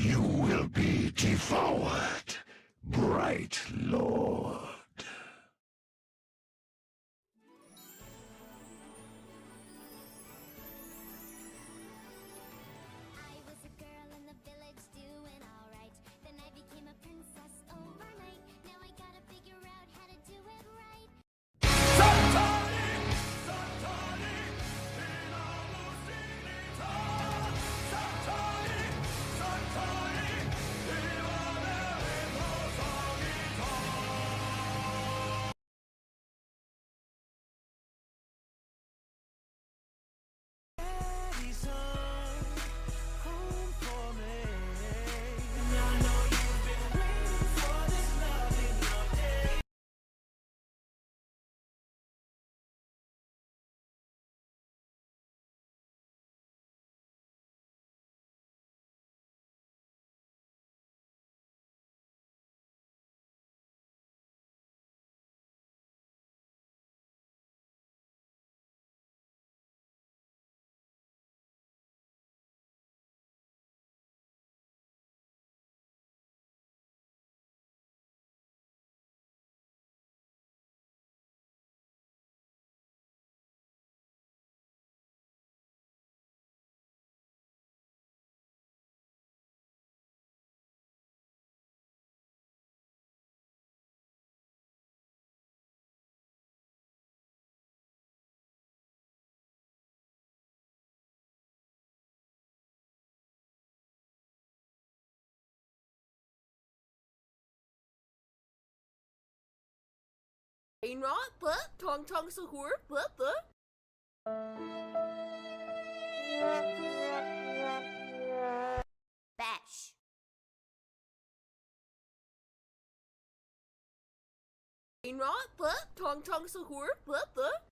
You will be devoured, Bright Lord. I was a girl in the village doing alright. Then I became a princess overnight. Now I gotta figure out how to do it right. Nó bớt thon thon sư húa bớt bớt. Bash. Nó bớt thon thon sư húa bớt bớt.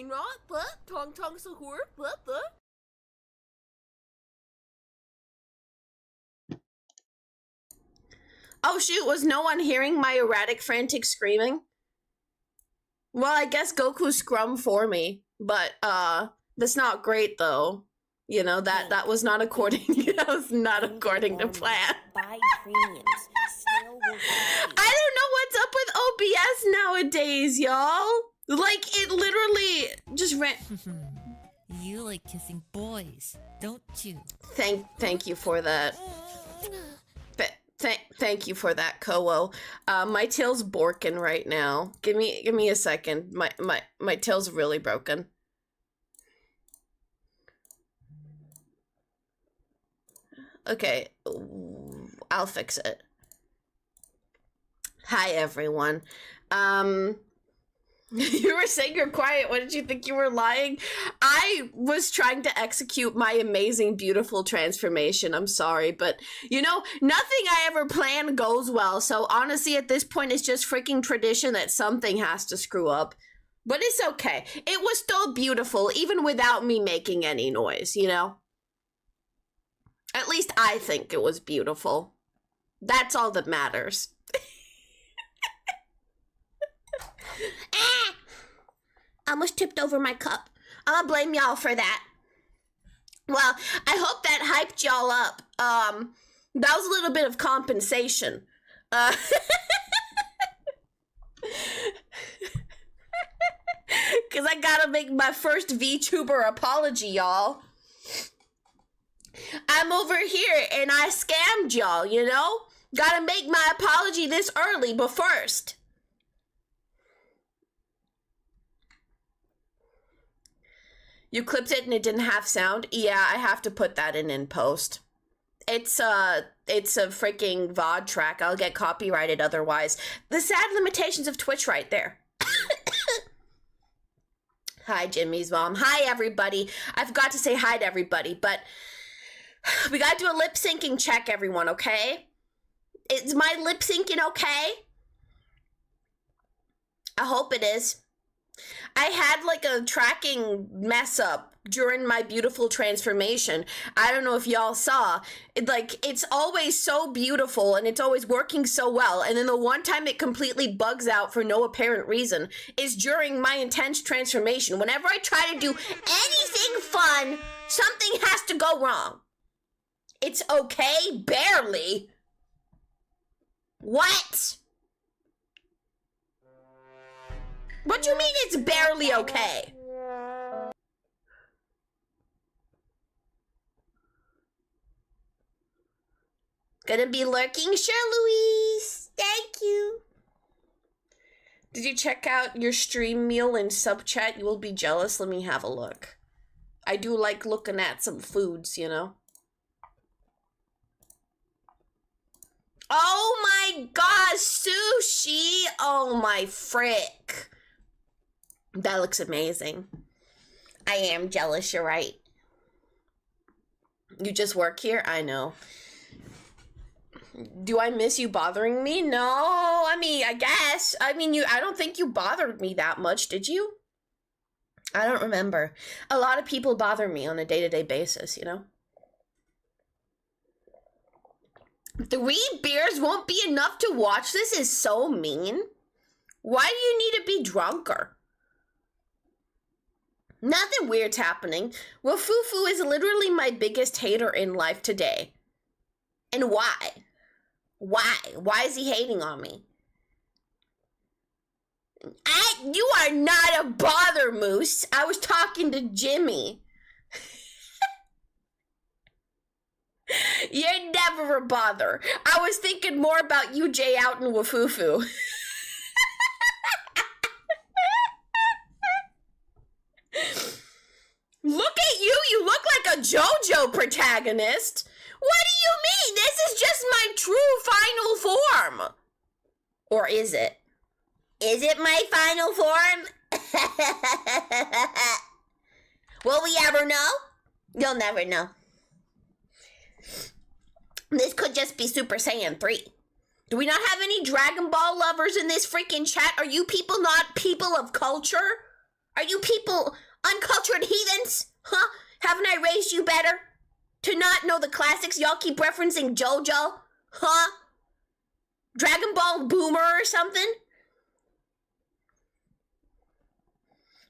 Rot, but Tong Sahur, but. Oh shoot, was no one hearing my erratic, frantic screaming? Well, I guess Goku scrum for me, but that's not great though. You know, that was not according to plan. Buy premiums. Snail will I don't know what's up with OBS nowadays, y'all. Like, it literally just ran. You like kissing boys, don't you? Thank you for that. Thank you for that, Kowo. My tail's borking right now. Give me a second. My tail's really broken. Okay, I'll fix it. Hi, everyone. You were saying you're quiet. What did you think you were lying? I was trying to execute my amazing, beautiful transformation. I'm sorry, but you know, nothing I ever plan goes well. So honestly, at this point, it's just freaking tradition that something has to screw up. But it's okay. It was still beautiful, even without me making any noise, you know? At least I think it was beautiful. That's all that matters. I almost tipped over my cup. I'm gonna blame y'all for that. Well, I hope that hyped y'all up. That was a little bit of compensation. Because I gotta make my first VTuber apology, y'all. I'm over here and I scammed y'all, you know? Gotta make my apology this early, but first. You clipped it and it didn't have sound? Yeah, I have to put that in post. It's a freaking VOD track. I'll get copyrighted otherwise. The sad limitations of Twitch right there. Hi, Jimmy's mom. Hi, everybody. I forgot to say hi to everybody, but we gotta do a lip syncing check, everyone, okay? Is my lip syncing okay? I hope it is. I had like a tracking mess up during my beautiful transformation. I don't know if y'all saw. It's always so beautiful and it's always working so well. And then the one time it completely bugs out for no apparent reason is during my intense transformation. Whenever I try to do anything fun, something has to go wrong. It's okay? Barely. What? What do you mean it's barely okay? Gonna be lurking? Sure, Louise. Thank you. Did you check out your stream meal in sub chat? You will be jealous. Let me have a look. I do like looking at some foods, you know? Oh my gosh, sushi! Oh my frick. That looks amazing. I am jealous, you're right. You just work here? I know. Do I miss you bothering me? No, I mean, I guess. I don't think you bothered me that much, did you? I don't remember. A lot of people bother me on a day-to-day basis, you know? 3 beers won't be enough to watch this is so mean. Why do you need to be drunker? Nothing weird's happening. Wafufu is literally my biggest hater in life today. And why? Why? Why is he hating on me? You are not a bother, Moose. I was talking to Jimmy. You're never a bother. I was thinking more about you, Jay, out in Wafufu. Look at you. You look like a JoJo protagonist. What do you mean? This is just my true final form. Or is it? Is it my final form? Will we ever know? You'll never know. This could just be Super Saiyan 3. Do we not have any Dragon Ball lovers in this freaking chat? Are you people not people of culture? Are you people uncultured heathens? Huh? Haven't I raised you better? To not know the classics? Y'all keep referencing JoJo? Huh? Dragon Ball Boomer or something?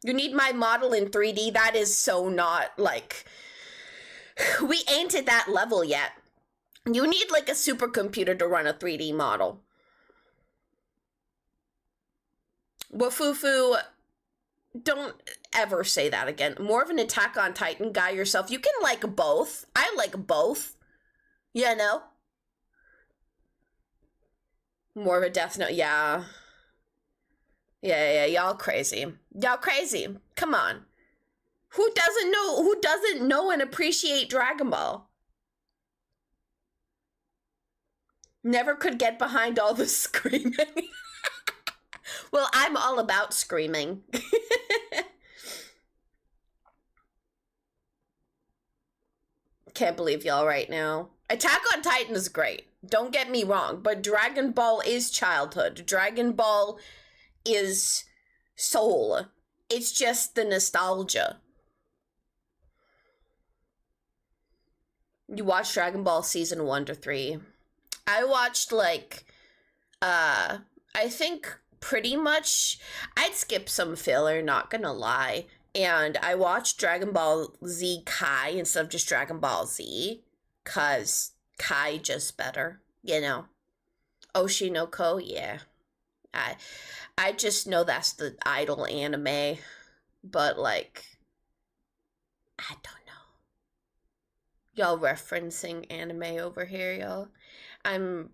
You need my model in 3D? That is so not, like... We ain't at that level yet. You need, like, a supercomputer to run a 3D model. Wafufu, don't ever say that again. More of an Attack on Titan guy yourself. You can like both. I like both. You know? More of a Death Note. Yeah. Yeah, y'all crazy. Y'all crazy. Come on. Who doesn't know and appreciate Dragon Ball? Never could get behind all the screaming. Well, I'm all about screaming. Can't believe y'all right now. Attack on Titan is great. Don't get me wrong, but Dragon Ball is childhood. Dragon Ball is soul. It's just the nostalgia. You watched Dragon Ball season 1 to 3. I watched like, I think pretty much, I'd skip some filler, not gonna lie. And I watched Dragon Ball Z Kai instead of just Dragon Ball Z, cause Kai just better, you know. Oshinoko, yeah. I just know that's the idol anime, but like, I don't know. Y'all referencing anime over here, y'all. I'm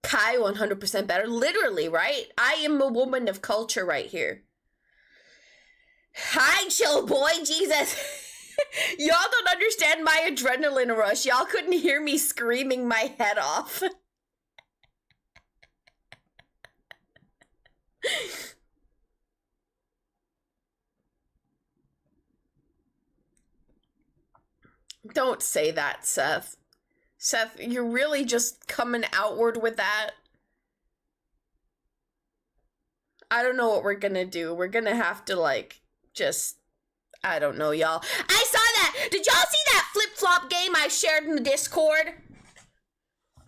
Kai 100% better. Literally, right? I am a woman of culture right here. Hi, chill boy, Jesus. Y'all don't understand my adrenaline rush. Y'all couldn't hear me screaming my head off. Don't say that, Seth. Seth, you're really just coming outward with that? I don't know what we're gonna do. We're gonna have to, like, just... I don't know, y'all. I saw that! Did y'all see that flip-flop game I shared in the Discord?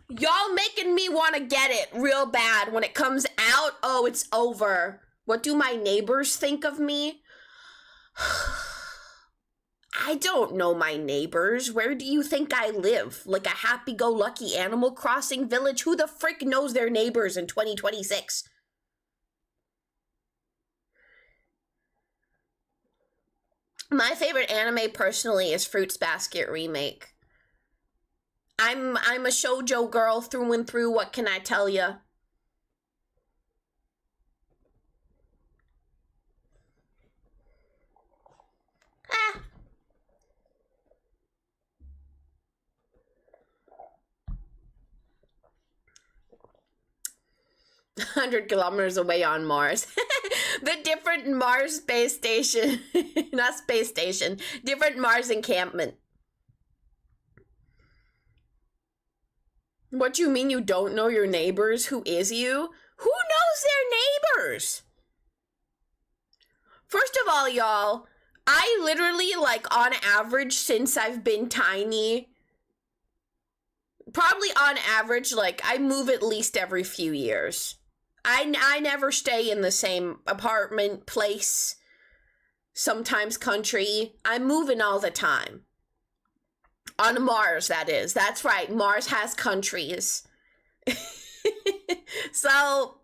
Y'all making me want to get it real bad. When it comes out, oh, it's over. What do my neighbors think of me? I don't know my neighbors. Where do you think I live? Like a happy-go-lucky Animal Crossing village? Who the frick knows their neighbors in 2026? My favorite anime, personally, is Fruits Basket Remake. I'm a shoujo girl through and through, what can I tell ya? Ah. 100 kilometers away on Mars. The different Mars space station. Not space station. Different Mars encampment. What do you mean you don't know your neighbors? Who is you? Who knows their neighbors? First of all, y'all, I literally, like, on average, since I've been tiny, probably on average, like, I move at least every few years. I never stay in the same apartment, place, sometimes country. I'm moving all the time. On Mars, that is. That's right. Mars has countries. So,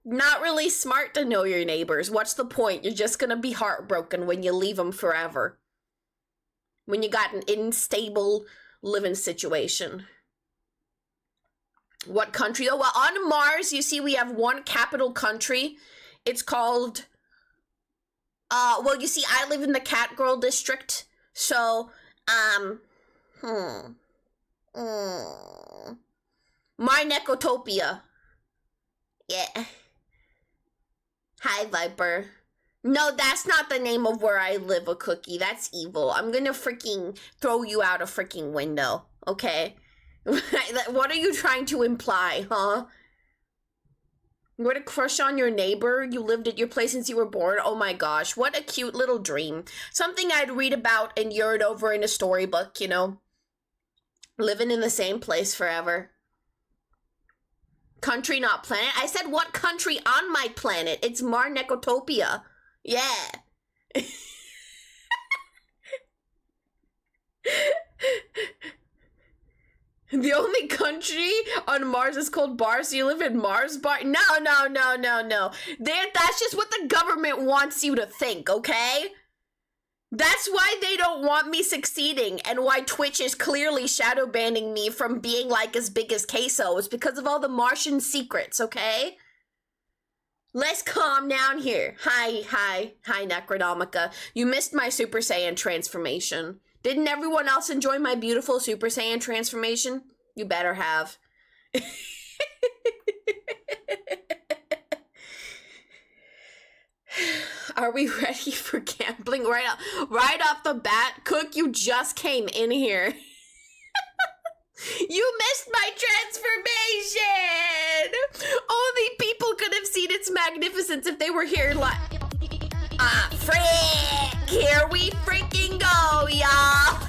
not really smart to know your neighbors. What's the point? You're just gonna be heartbroken when you leave them forever. When you got an unstable living situation. What country? Oh, well, on Mars, you see we have one capital country. It's called... well, you see, I live in the Catgirl district. So, My Necotopia. Yeah. Hi, Viper. No, that's not the name of where I live, a cookie. That's evil. I'm gonna freaking throw you out a freaking window, okay? What are you trying to imply, huh? You had a crush on your neighbor? You lived at your place since you were born? Oh my gosh, what a cute little dream. Something I'd read about and yearn over in a storybook, you know? Living in the same place forever. Country, not planet? I said what country on my planet? It's Marnecotopia. Yeah. The only country on Mars is called Bar, so you live in Mars Bar? No. That's just what the government wants you to think, okay? That's why they don't want me succeeding, and why Twitch is clearly shadow banning me from being like as big as Queso. It's because of all the Martian secrets, okay? Let's calm down here. Hi, Necronomica. You missed my Super Saiyan transformation. Didn't everyone else enjoy my beautiful Super Saiyan transformation? You better have. Are we ready for gambling? Right off the bat, Cook, you just came in here. You missed my transformation! Only people could have seen its magnificence if they were here live. Ah, frick! Here we freaking go, y'all!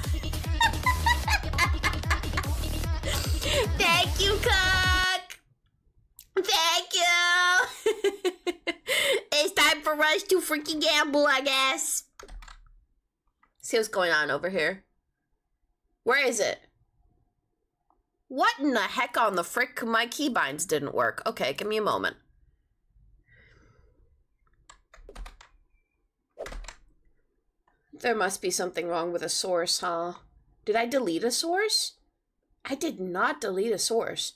Thank you, Cook! Thank you! It's time for us to freaking gamble, I guess. See what's going on over here. Where is it? What in the heck on the frick? My keybinds didn't work. Okay, give me a moment. There must be something wrong with a source, huh? Did I delete a source? I did not delete a source.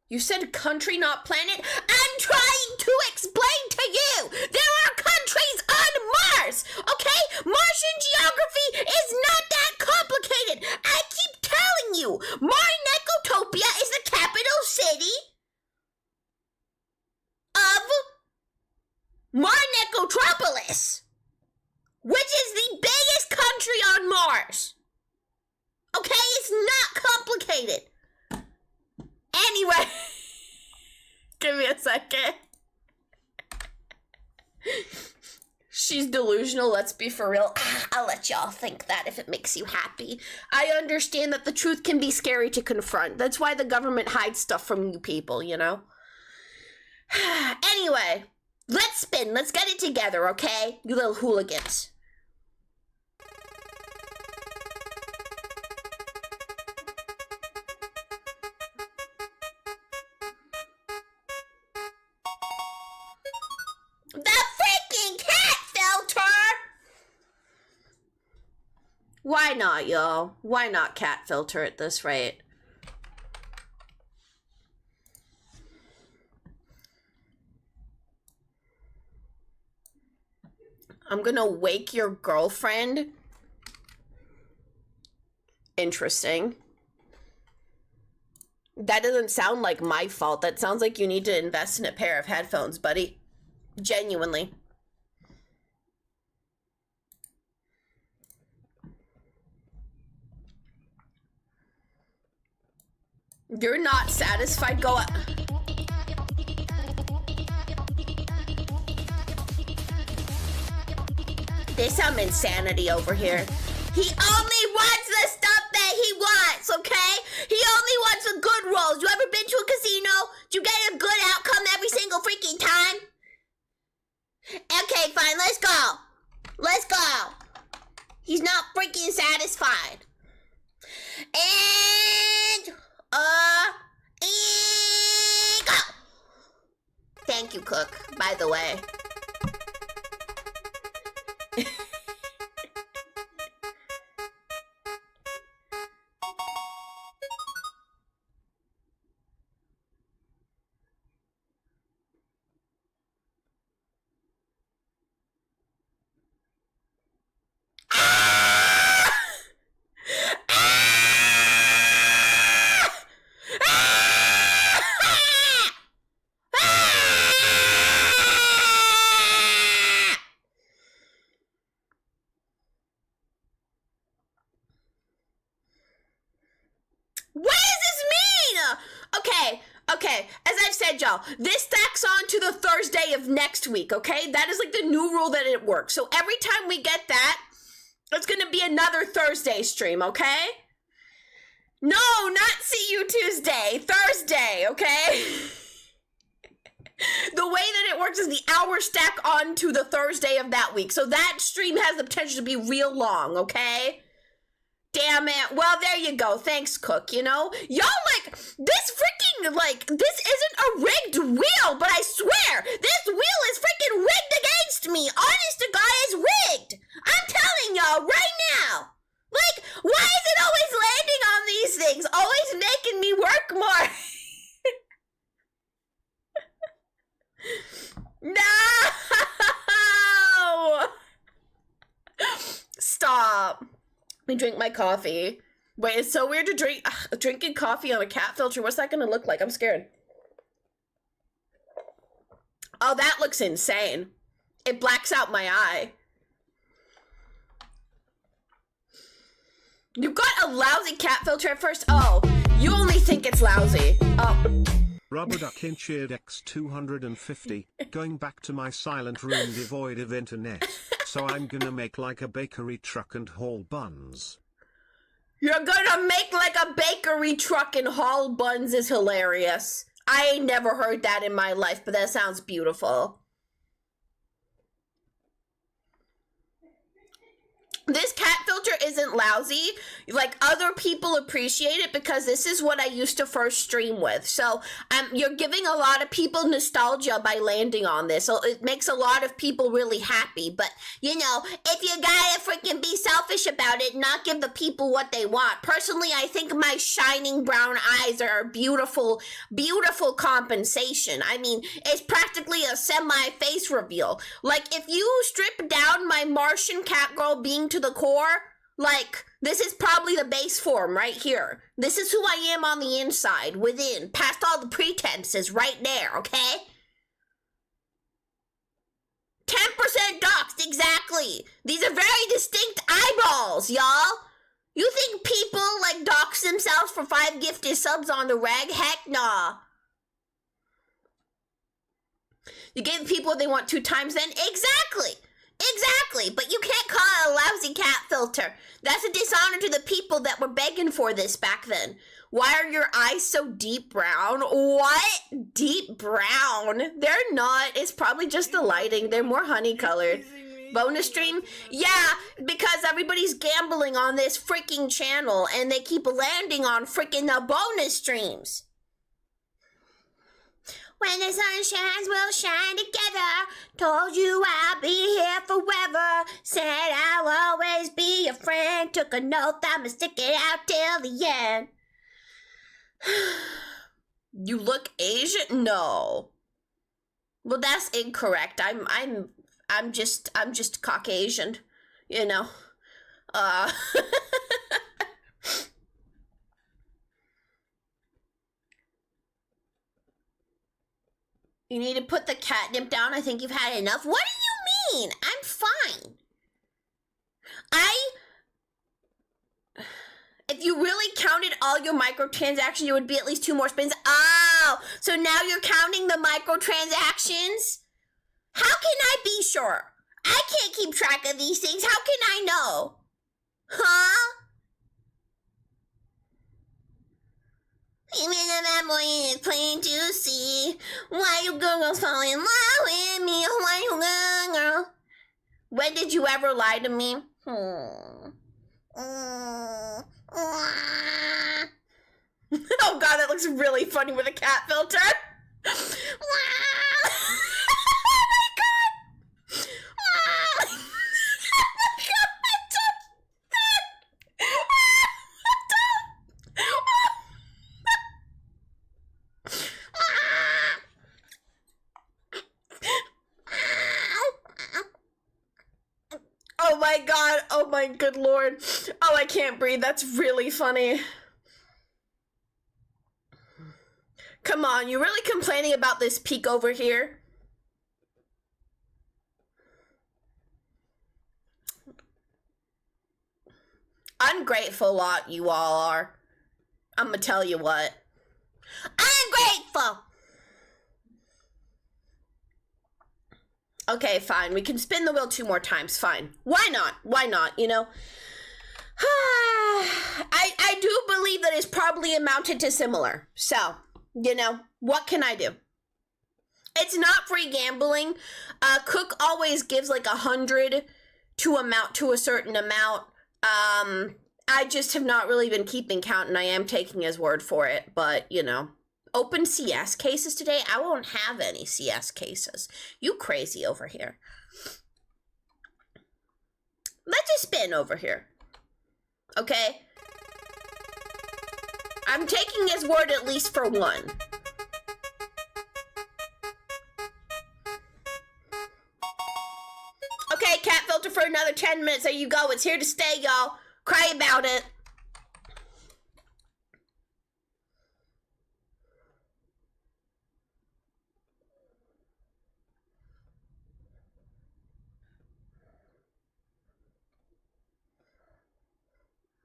You said country, not planet? I'm trying to explain to you! There are countries on Mars! Okay? Martian geography is not that complicated! I keep telling you! Marnecotopia is the capital city of Marnecotropolis, which is the biggest country on Mars. Okay? It's not complicated. Anyway, give me a second. She's delusional, let's be for real. I'll let y'all think that if it makes you happy. I understand that the truth can be scary to confront. That's why the government hides stuff from you people, you know? Anyway, let's spin. Let's get it together, okay? You little hooligans. The freaking cat filter! Why not, y'all? Why not cat filter at this rate? I'm gonna wake your girlfriend. Interesting. That doesn't sound like my fault. That sounds like you need to invest in a pair of headphones, buddy. Genuinely. You're not satisfied? Go up. There's some insanity over here. He only wants the stuff that he wants, okay? He only wants the good rolls. You ever been to a casino? Do you get a good outcome every single freaking time? Okay, fine, let's go. Let's go. He's not freaking satisfied. And go. Thank you, Cook, by the way. said, y'all, this stacks on to the Thursday of next week, okay? That is like the new rule that it works. So every time we get that, it's gonna be another Thursday stream, okay? No, not see you Tuesday, Thursday, okay? The way that it works is the hours stack on to the Thursday of that week. So that stream has the potential to be real long, okay? Damn it. Well, there you go. Thanks, Cook, you know? Y'all, like, this freaking, like, this isn't a rigged wheel, but I swear, this wheel is freaking rigged against me. Honest to God, it's rigged. I'm telling y'all right now. Like, why is it always landing on these things? Always making me work more. No! Stop. Let me drink my coffee. Wait, it's so weird to drinking coffee on a cat filter. What's that gonna look like? I'm scared. Oh, that looks insane. It blacks out my eye. You got a lousy cat filter at first? Oh, you only think it's lousy. Oh. Rubber Duck Incheered X250, going back to my silent room devoid of internet, so I'm gonna make like a bakery truck and haul buns. You're gonna make like a bakery truck and haul buns is hilarious. I ain't never heard that in my life, but that sounds beautiful. This cat filter isn't lousy. Like, other people appreciate it because this is what I used to first stream with. So you're giving a lot of people nostalgia by landing on this. So it makes a lot of people really happy. But, you know, if you gotta freaking be selfish about it, not give the people what they want. Personally, I think my shining brown eyes are a beautiful, beautiful compensation. I mean, it's practically a semi-face reveal. Like, if you strip down my Martian cat girl being to the core, like, this is probably the base form right here. This is who I am on the inside, within, past all the pretenses right there, okay? 10% doxed, exactly. These are very distinct eyeballs, y'all. You think people, like, dox themselves for 5 gifted subs on the reg? Heck nah. You gave people what they want 2 times then? Exactly. Exactly, but you can't call it a lousy cat filter. That's a dishonor to the people that were begging for this back then. Why are your eyes so deep brown? What? Deep brown? They're not. It's probably just the lighting. They're more honey colored. Bonus stream? Yeah, because everybody's gambling on this freaking channel and they keep landing on freaking the bonus streams. When the sun shines, we'll shine together. Told you I'll be here forever. Said I'll always be your friend. Took a note, I'ma stick it out till the end. You look Asian? No. Well, that's incorrect. I'm just Caucasian, you know. You need to put the catnip down. I think you've had enough. What do you mean? I'm fine. If you really counted all your microtransactions, it would be at least 2 more spins. Oh, so now you're counting the microtransactions? How can I be sure? I can't keep track of these things. How can I know? Huh? Even if that boy is plain to see. Why you girls fall in love with me? Why you girl? When did you ever lie to me? Oh god, that looks really funny with a cat filter. Oh my god! Oh my god, oh my good lord. Oh, I can't breathe, that's really funny. Come on, you really complaining about this peak over here? Ungrateful lot you all are. I'ma tell you what. Ungrateful! Okay, fine. We can spin the wheel 2 more times. Fine. Why not? Why not? You know? I do believe that it's probably amounted to similar. So, you know, what can I do? It's not free gambling. Cook always gives like 100 to amount to a certain amount. I just have not really been keeping count, and I am taking his word for it. But, you know, open CS cases today? I won't have any CS cases. You crazy over here. Let's just spin over here. Okay? I'm taking his word at least for one. Okay, cat filter for another 10 minutes. There you go. It's here to stay, y'all. Cry about it.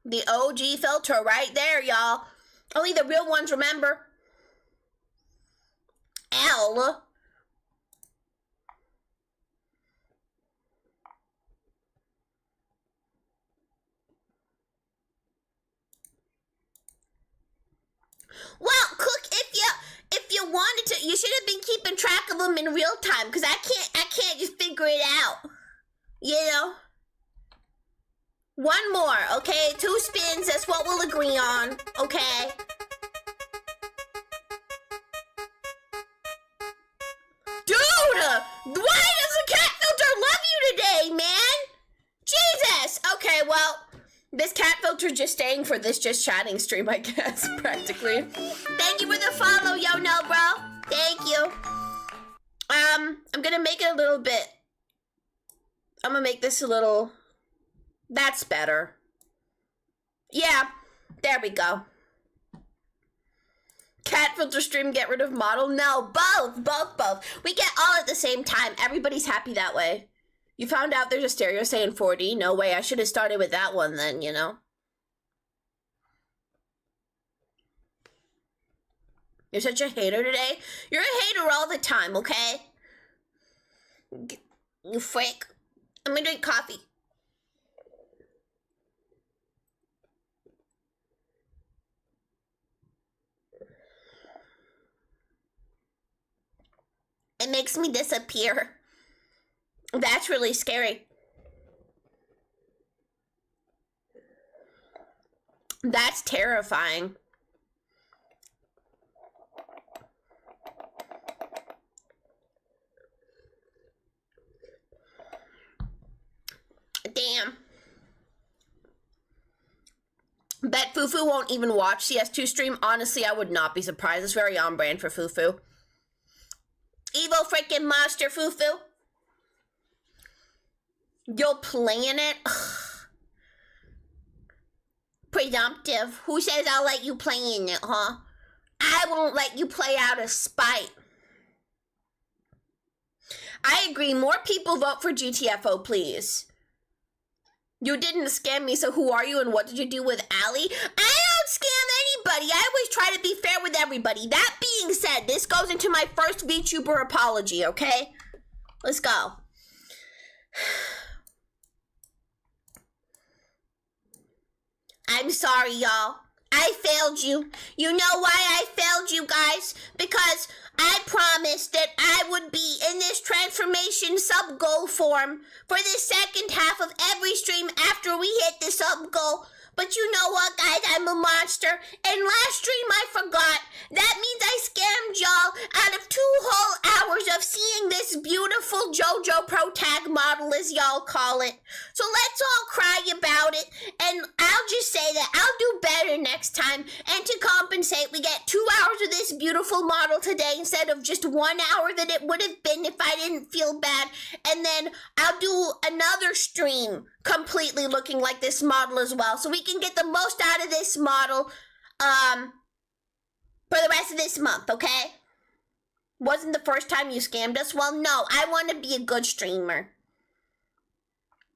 The OG filter right there, y'all. Only the real ones remember. L. Well, Cook, if you wanted to, you should have been keeping track of them in real time, because I can't just figure it out. You know? One more, okay? 2 spins, that's what we'll agree on, okay? Dude! Why does the cat filter love you today, man? Jesus! Okay, well, this cat filter's just staying for this just chatting stream, I guess, practically. Thank you for the follow, yo, no, bro. Thank you. I'm gonna make it a little bit. I'm gonna make this a little. That's better. Yeah, there we go. Cat filter stream, get rid of model? No, both. We get all at the same time. Everybody's happy that way. You found out there's a stereo saying 4D? No way, I should have started with that one then, you know? You're such a hater today? You're a hater all the time, okay? You freak. I'm gonna drink coffee. It makes me disappear. That's really scary. That's terrifying. Damn. Bet Fufu won't even watch CS2 stream. Honestly, I would not be surprised. It's very on brand for Fufu. Evil freaking monster, Fufu. You're playing it? Ugh. Presumptive. Who says I'll let you play in it, huh? I won't let you play out of spite. I agree. More people vote for GTFO, please. You didn't scam me, so who are you and what did you do with Allie? I don't scam anybody. I always try to be fair with everybody. That being said, this goes into my first VTuber apology, okay? Let's go. I'm sorry, y'all. I failed you. You know why I failed you guys? Because I promised that I would be in this transformation sub goal form for the second half of every stream after we hit the sub goal. But you know what, guys? I'm a monster. And last stream I forgot. That means I scammed y'all out of 2 whole hours of seeing this beautiful JoJo Pro Tag model, as y'all call it. So let's all cry about it. And I'll just say that I'll do better next time. And to compensate, we get 2 hours of this beautiful model today instead of just 1 hour that it would have been if I didn't feel bad. And then I'll do another stream completely looking like this model as well, so we can get the most out of this model for the rest of this month, okay? Wasn't the first time you scammed us? Well, no, I want to be a good streamer.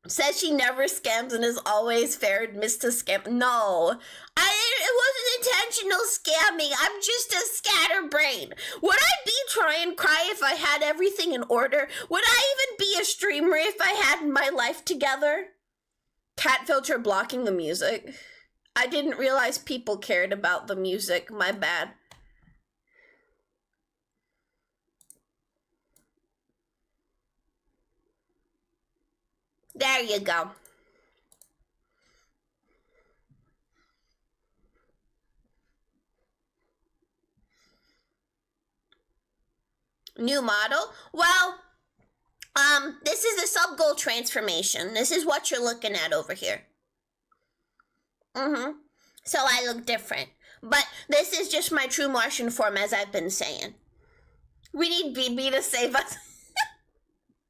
Says she never scams and is always fair, missed to scam. No, it wasn't intentional scamming. I'm just a scatterbrain. Would I be try and cry if I had everything in order? Would I even be a streamer if I had my life together? Cat filter blocking the music. I didn't realize people cared about the music. My bad. There you go. New model? Well, this is the sub-goal transformation. This is what you're looking at over here. So I look different. But this is just my true Martian form, as I've been saying. We need BB to save us.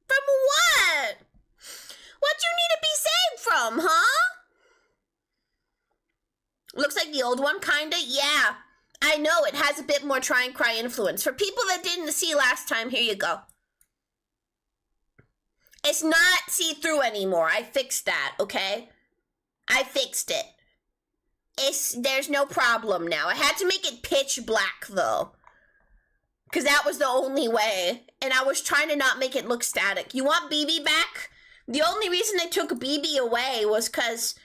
From what? What you need to be saved from, huh? Looks like the old one, kinda. Yeah. I know, it has a bit more try and cry influence. For people that didn't see last time, here you go. It's not see-through anymore. I fixed that, okay? I fixed it. There's no problem now. I had to make it pitch black, though. Because that was the only way. And I was trying to not make it look static. You want BB back? The only reason they took BB away was because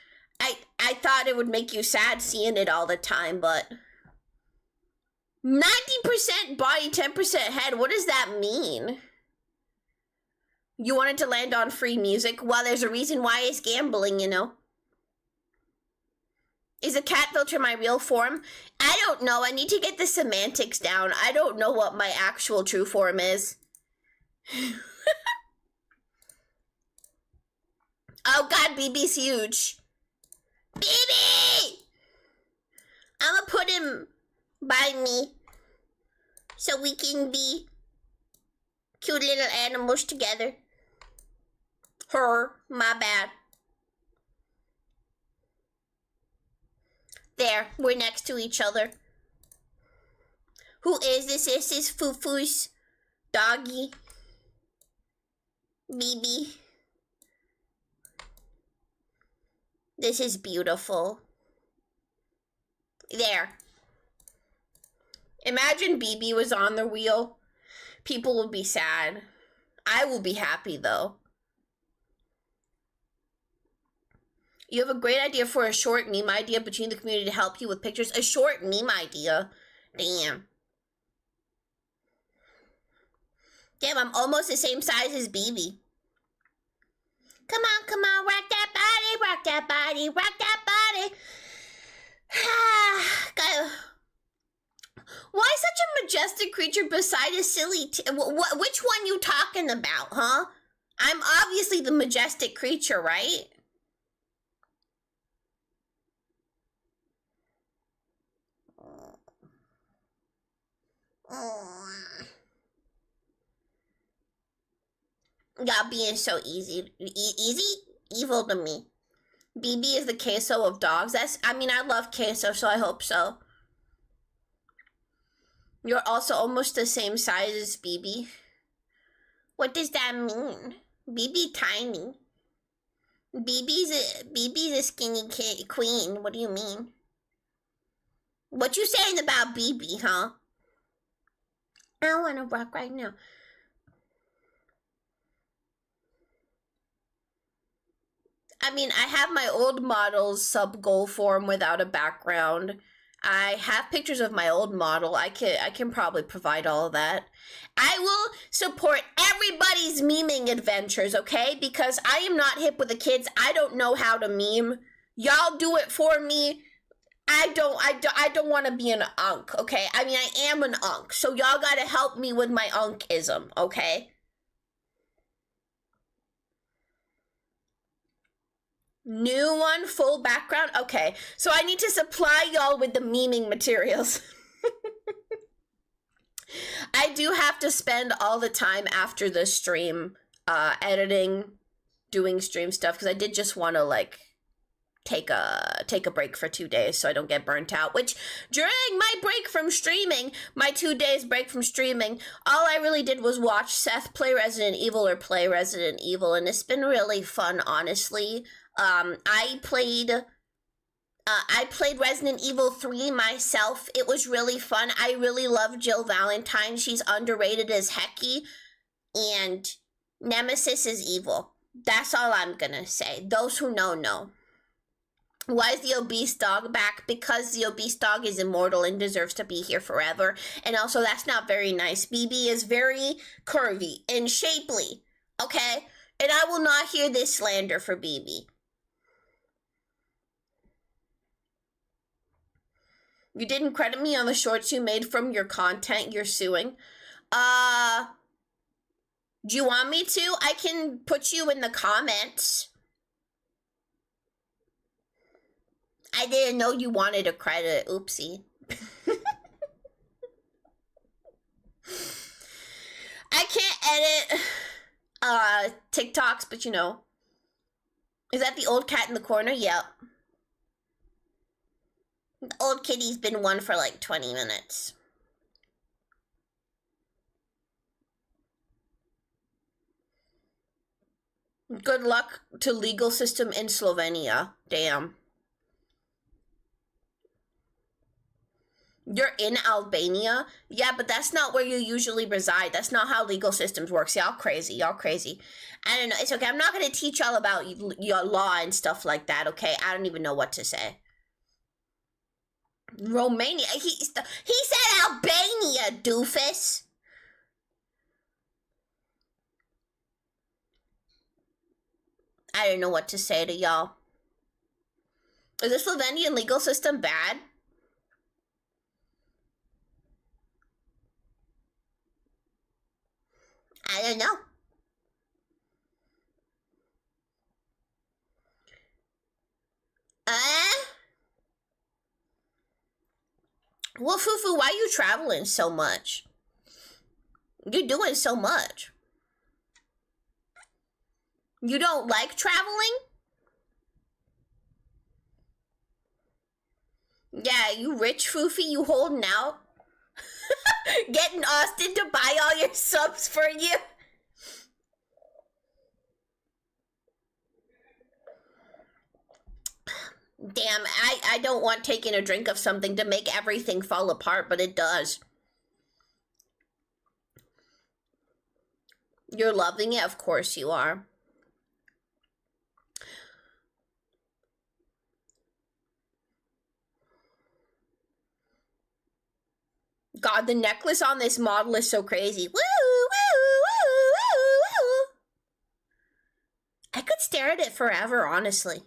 I thought it would make you sad seeing it all the time, but 90% body, 10% head, what does that mean? You wanted to land on free music? Well, there's a reason why it's gambling, you know. Is a cat filter my real form? I don't know. I need to get the semantics down. I don't know what my actual true form is. Oh god, BB's huge. BB! I'm gonna put him by me so we can be cute little animals together. My bad. There, we're next to each other. Who is this? This is Fufu's doggy. BB. This is beautiful. There. Imagine BB was on the wheel. People would be sad. I will be happy, though. You have a great idea for a short meme idea between the community to help you with pictures. A short meme idea? Damn. Damn, I'm almost the same size as BB. Come on, rock that body, rock that body, rock that body. Why such a majestic creature beside a silly which one you talking about, huh? I'm obviously the majestic creature, right? Y'all being so easy. Evil to me. BB is the queso of dogs. I love queso, so I hope so. You're also almost the same size as BB. What does that mean? BB tiny. BB's a skinny queen. What do you mean? What you saying about BB, huh? I don't want to rock right now. I have my old model's sub-goal form without a background. I have pictures of my old model. I can probably provide all of that. I will support everybody's memeing adventures, okay? Because I am not hip with the kids. I don't know how to meme. Y'all do it for me. I don't want to be an unk, okay? I am an unk. So y'all got to help me with my unkism, okay? New one, full background? Okay, so I need to supply y'all with the memeing materials. I do have to spend all the time after the stream editing, doing stream stuff, because I did just want to, take a break for 2 days so I don't get burnt out, which during my break from streaming, my 2 days break from streaming, all I really did was watch Seth play Resident Evil or play Resident Evil, and it's been really fun, honestly. I I played Resident Evil 3 myself. It was really fun. I really love Jill Valentine. She's underrated as hecky. And Nemesis is evil. That's all I'm gonna say. Those who know, know. Why is the obese dog back? Because the obese dog is immortal and deserves to be here forever. And also, that's not very nice. BB is very curvy and shapely. Okay? And I will not hear this slander for BB. You didn't credit me on the shorts you made from your content you're suing. Do you want me to? I can put you in the comments. I didn't know you wanted a credit. Oopsie. I can't edit TikToks, but you know. Is that the old cat in the corner? Yep. The old kitty's been one for like 20 minutes. Good luck to legal system in Slovenia. Damn. You're in Albania? Yeah, but that's not where you usually reside. That's not how legal systems works. Y'all crazy. Y'all crazy. I don't know. It's okay. I'm not going to teach y'all about your law and stuff like that, okay? I don't even know what to say. Romania. He said Albania, doofus. I don't know what to say to y'all. Is the Slovenian legal system bad? I don't know. Well, Fufu, why are you traveling so much? You're doing so much. You don't like traveling? Yeah, you rich Foofy, you holding out? Getting Austin to buy all your subs for you? Damn, I don't want taking a drink of something to make everything fall apart, but it does. You're loving it? Of course you are. God, the necklace on this model is so crazy. Woo, woo, woo, woo, woo. I could stare at it forever, honestly.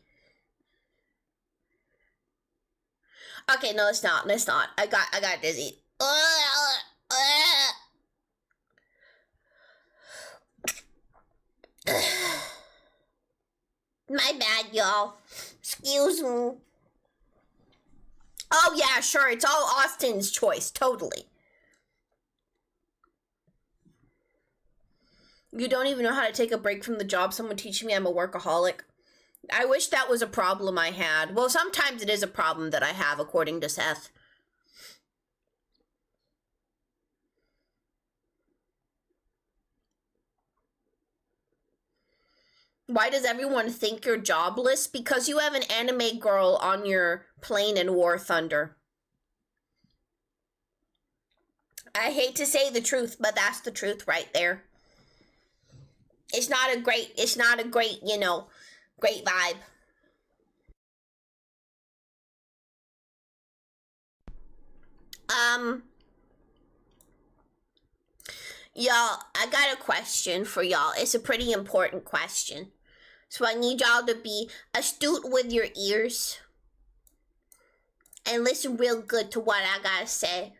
Okay, no, it's not. It's not. I got dizzy. My bad, y'all. Excuse me. Oh, yeah, sure. It's all Austin's choice. Totally. You don't even know how to take a break from the job. Someone teaching me I'm a workaholic. I wish that was a problem I had. Well, sometimes it is a problem that I have, according to Seth. Why does everyone think you're jobless? Because you have an anime girl on your plane in War Thunder. I hate to say the truth, but that's the truth right there. It's not a great, you know, great vibe. Y'all, I got a question for y'all. It's a pretty important question. So I need y'all to be astute with your ears and listen real good to what I gotta say.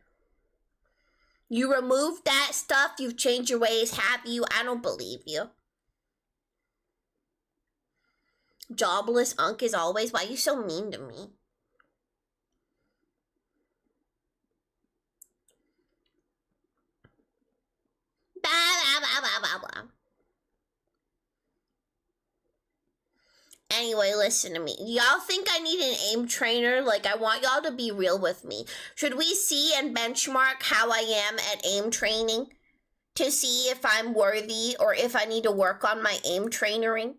You removed that stuff, you've changed your ways, have you? I don't believe you. Jobless Unk as always. Why are you so mean to me? Anyway, listen to me. Y'all think I need an aim trainer? Like, I want y'all to be real with me. Should we see and benchmark how I am at aim training to see if I'm worthy or if I need to work on my aim trainering?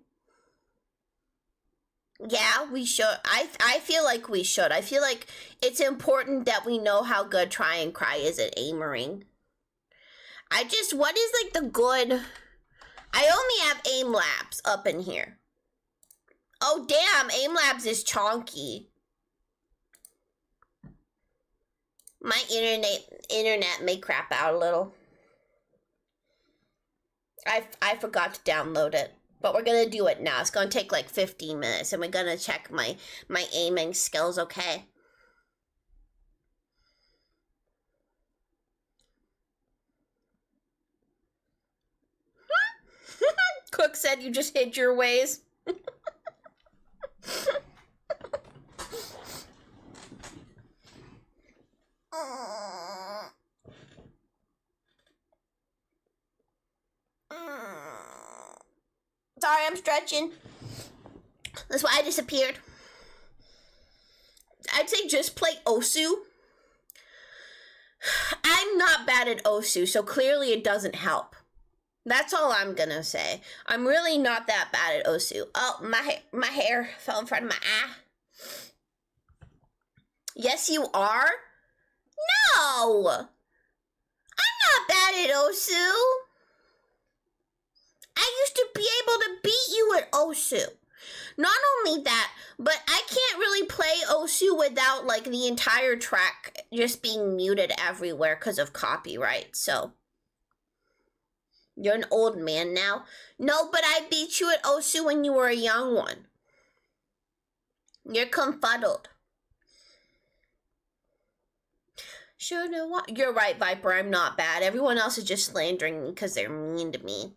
Yeah, we should. I feel like we should. I feel like it's important that we know how good Try and Cry is at aimering. What is like the good... I only have Aim Labs up in here. Oh, damn, Aim Labs is chonky. My internet may crap out a little. I forgot to download it. But we're gonna do it now. It's gonna take like 15 minutes, and we're gonna check my aiming skills, okay? Cook said you just hid your ways. Sorry, I'm stretching. That's why I disappeared. I'd say just play Osu. I'm not bad at Osu, so clearly it doesn't help. That's all I'm gonna say. I'm really not that bad at Osu. Oh, my hair fell in front of my eye. Yes, you are? No! I'm not bad at Osu. I used to be able to beat you at Osu. Not only that, but I can't really play Osu without like the entire track just being muted everywhere because of copyright, so. You're an old man now. No, but I beat you at Osu when you were a young one. You're confuddled. You're right, Viper, I'm not bad. Everyone else is just slandering me because they're mean to me.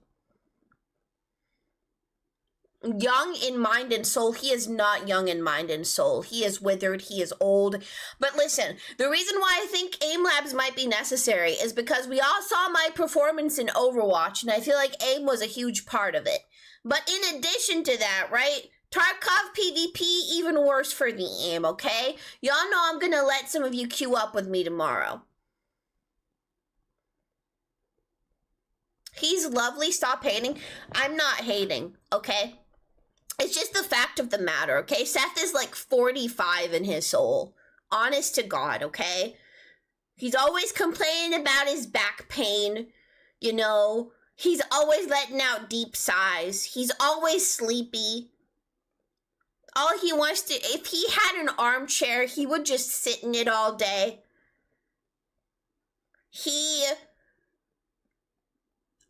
Young in mind and soul. He is not young in mind and soul. He is withered. He is old. But listen, the reason why I think Aim Labs might be necessary is because we all saw my performance in Overwatch, and I feel like Aim was a huge part of it. But in addition to that, right, Tarkov PvP, even worse for the Aim, okay? Y'all know I'm gonna let some of you queue up with me tomorrow. He's lovely. Stop hating. I'm not hating, okay? It's just the fact of the matter, okay? Seth is like 45 in his soul. Honest to God, okay? He's always complaining about his back pain, you know? He's always letting out deep sighs. He's always sleepy. All he wants to... If he had an armchair, he would just sit in it all day. He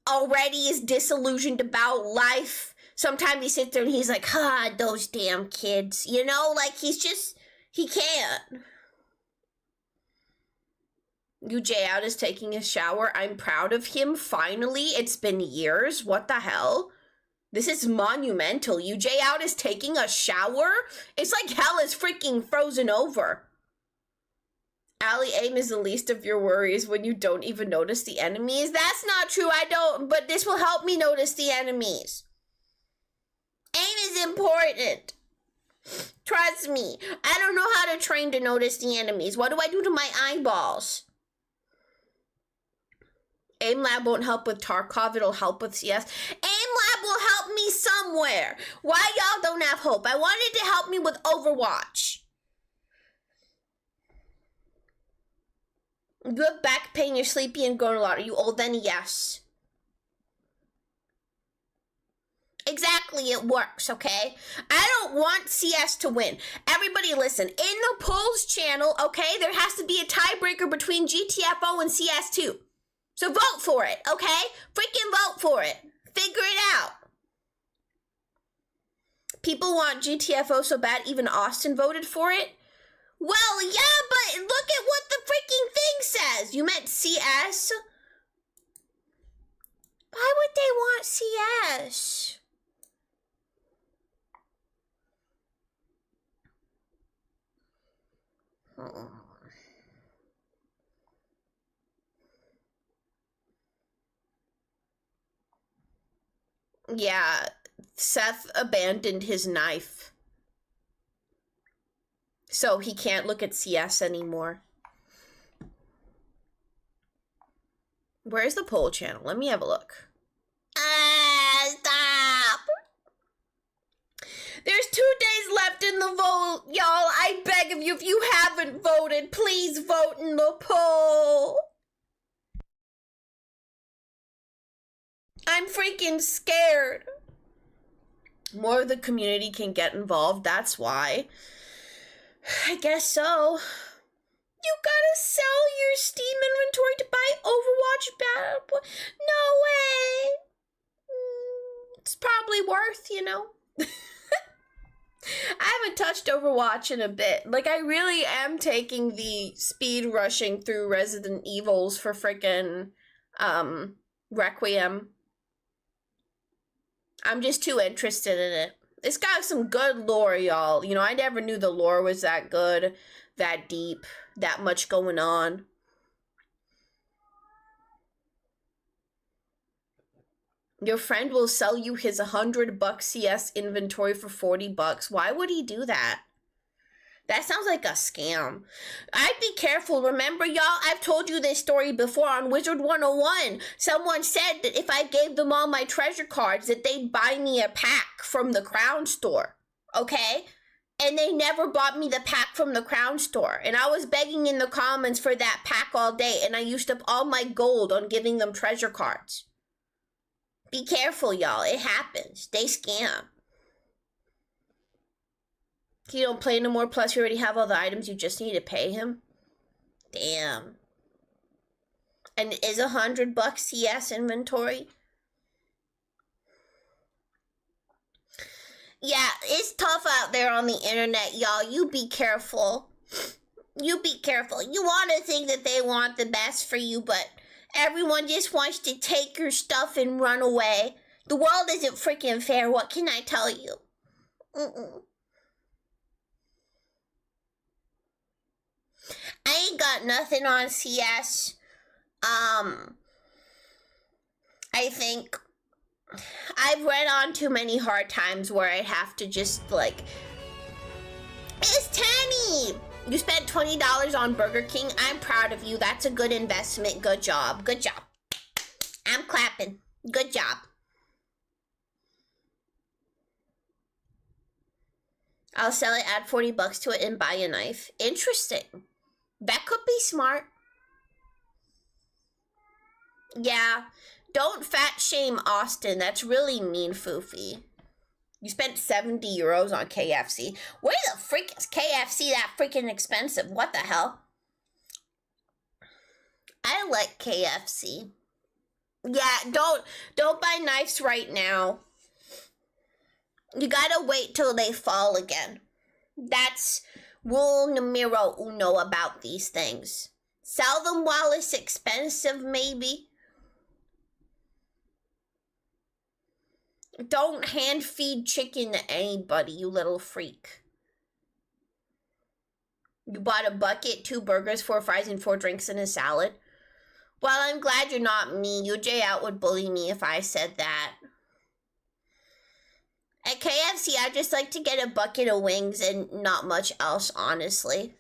already is disillusioned about life. Sometimes he sits there and he's like, those damn kids. You know, like he can't. UJ Out is taking a shower. I'm proud of him. Finally, it's been years. What the hell? This is monumental. UJ Out is taking a shower? It's like hell is freaking frozen over. Allie, aim is the least of your worries when you don't even notice the enemies. That's not true. I don't, but this will help me notice the enemies. Aim is important. Trust me. I don't know how to train to notice the enemies. What do I do to my eyeballs? Aim Lab won't help with Tarkov. It'll help with CS. Aim Lab will help me somewhere. Why y'all don't have hope? I wanted to help me with Overwatch. You have back pain, you're sleepy and grown a lot. Are you old then? Yes. Exactly, it works, okay? I don't want CS to win. Everybody listen, in the polls channel, okay, there has to be a tiebreaker between GTFO and CS2. So vote for it, okay? Freaking vote for it. Figure it out. People want GTFO so bad, even Austin voted for it. Well, yeah, but look at what the freaking thing says. You meant CS? Why would they want CS? Yeah, Seth abandoned his knife. So he can't look at CS anymore. Where's the poll channel? Let me have a look. Stop! There's 2 days in the vote, y'all. I beg of you, if you haven't voted, please vote in the poll. I'm freaking scared. More of the community can get involved, that's why. I guess so. You gotta sell your Steam inventory to buy Overwatch Battle. No way. It's probably worth, you know. I haven't touched Overwatch in a bit. Like, I really am taking the speed rushing through Resident Evils for frickin' Requiem. I'm just too interested in it. It's got some good lore, y'all. You know, I never knew the lore was that good, that deep, that much going on. Your friend will sell you his $100 CS inventory for $40. Why would he do that? That sounds like a scam. I'd be careful. Remember, y'all, I've told you this story before on Wizard 101. Someone said that if I gave them all my treasure cards, that they'd buy me a pack from the Crown Store. Okay? And they never bought me the pack from the Crown Store. And I was begging in the comments for that pack all day, and I used up all my gold on giving them treasure cards. Be careful, y'all. It happens. They scam. You don't play no more, plus you already have all the items, you just need to pay him? Damn. And is $100 CS inventory? Yeah, it's tough out there on the internet, y'all. You be careful. You be careful. You want to think that they want the best for you, but everyone just wants to take your stuff and run away. The world isn't freaking fair. What can I tell you? I ain't got nothing on CS. I think I've read on too many hard times where I have to just like, it's Tanny! You spent $20 on Burger King. I'm proud of you. That's a good investment. Good job. Good job. I'm clapping. Good job. I'll sell it, add $40 to it, and buy a knife. Interesting. That could be smart. Yeah. Don't fat shame Austin. That's really mean, Foofy. You spent 70 euros on KFC. Where the freak is KFC that freaking expensive? What the hell? I like KFC. Yeah, don't buy knives right now. You gotta wait till they fall again. That's rule numero uno about these things. Sell them while it's expensive, maybe. Don't hand feed chicken to anybody, you little freak. You bought a bucket, 2 burgers, 4 fries, and 4 drinks and a salad. Well, I'm glad you're not me. UJ out would bully me if I said that. At KFC, I just like to get a bucket of wings and not much else, honestly.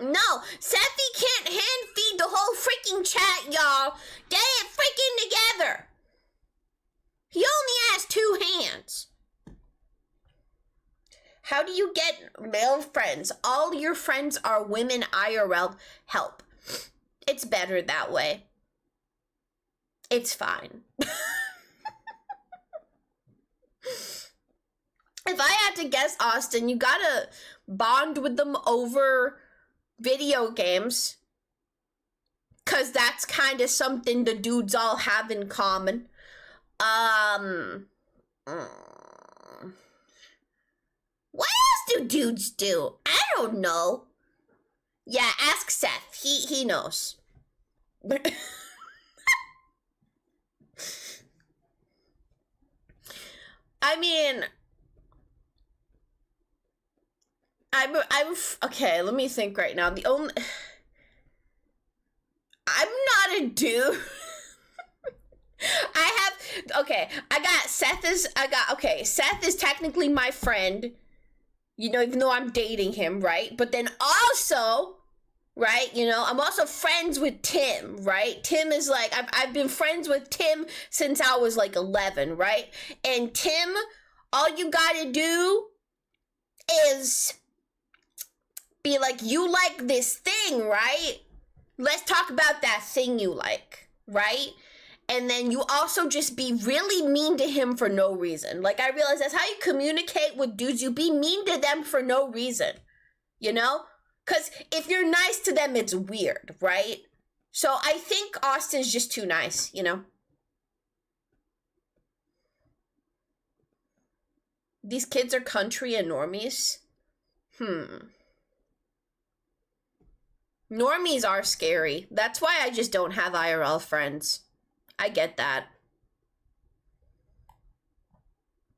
No, Seffi can't hand feed the whole freaking chat, y'all. Get it freaking together. He only has 2 hands. How do you get male friends? All your friends are women IRL. Help. It's better that way. It's fine. If I had to guess, Austin, you gotta bond with them over video games, cause that's kind of something the dudes all have in common. What else do dudes do? I don't know. Yeah, ask Seth. He knows. I mean, I'm okay, let me think right now. I'm not a dude. Seth is technically my friend, you know, even though I'm dating him, right? But then also, right? You know, I'm also friends with Tim, right? Tim is like, I've been friends with Tim since I was like 11, right? And Tim, all you gotta do is be like, you like this thing, right? Let's talk about that thing you like, right? And then you also just be really mean to him for no reason. Like, I realize that's how you communicate with dudes. You be mean to them for no reason, you know? Because if you're nice to them, it's weird, right? So I think Austin's just too nice, you know? These kids are country and normies. Normies are scary. That's why I just don't have IRL friends. I get that.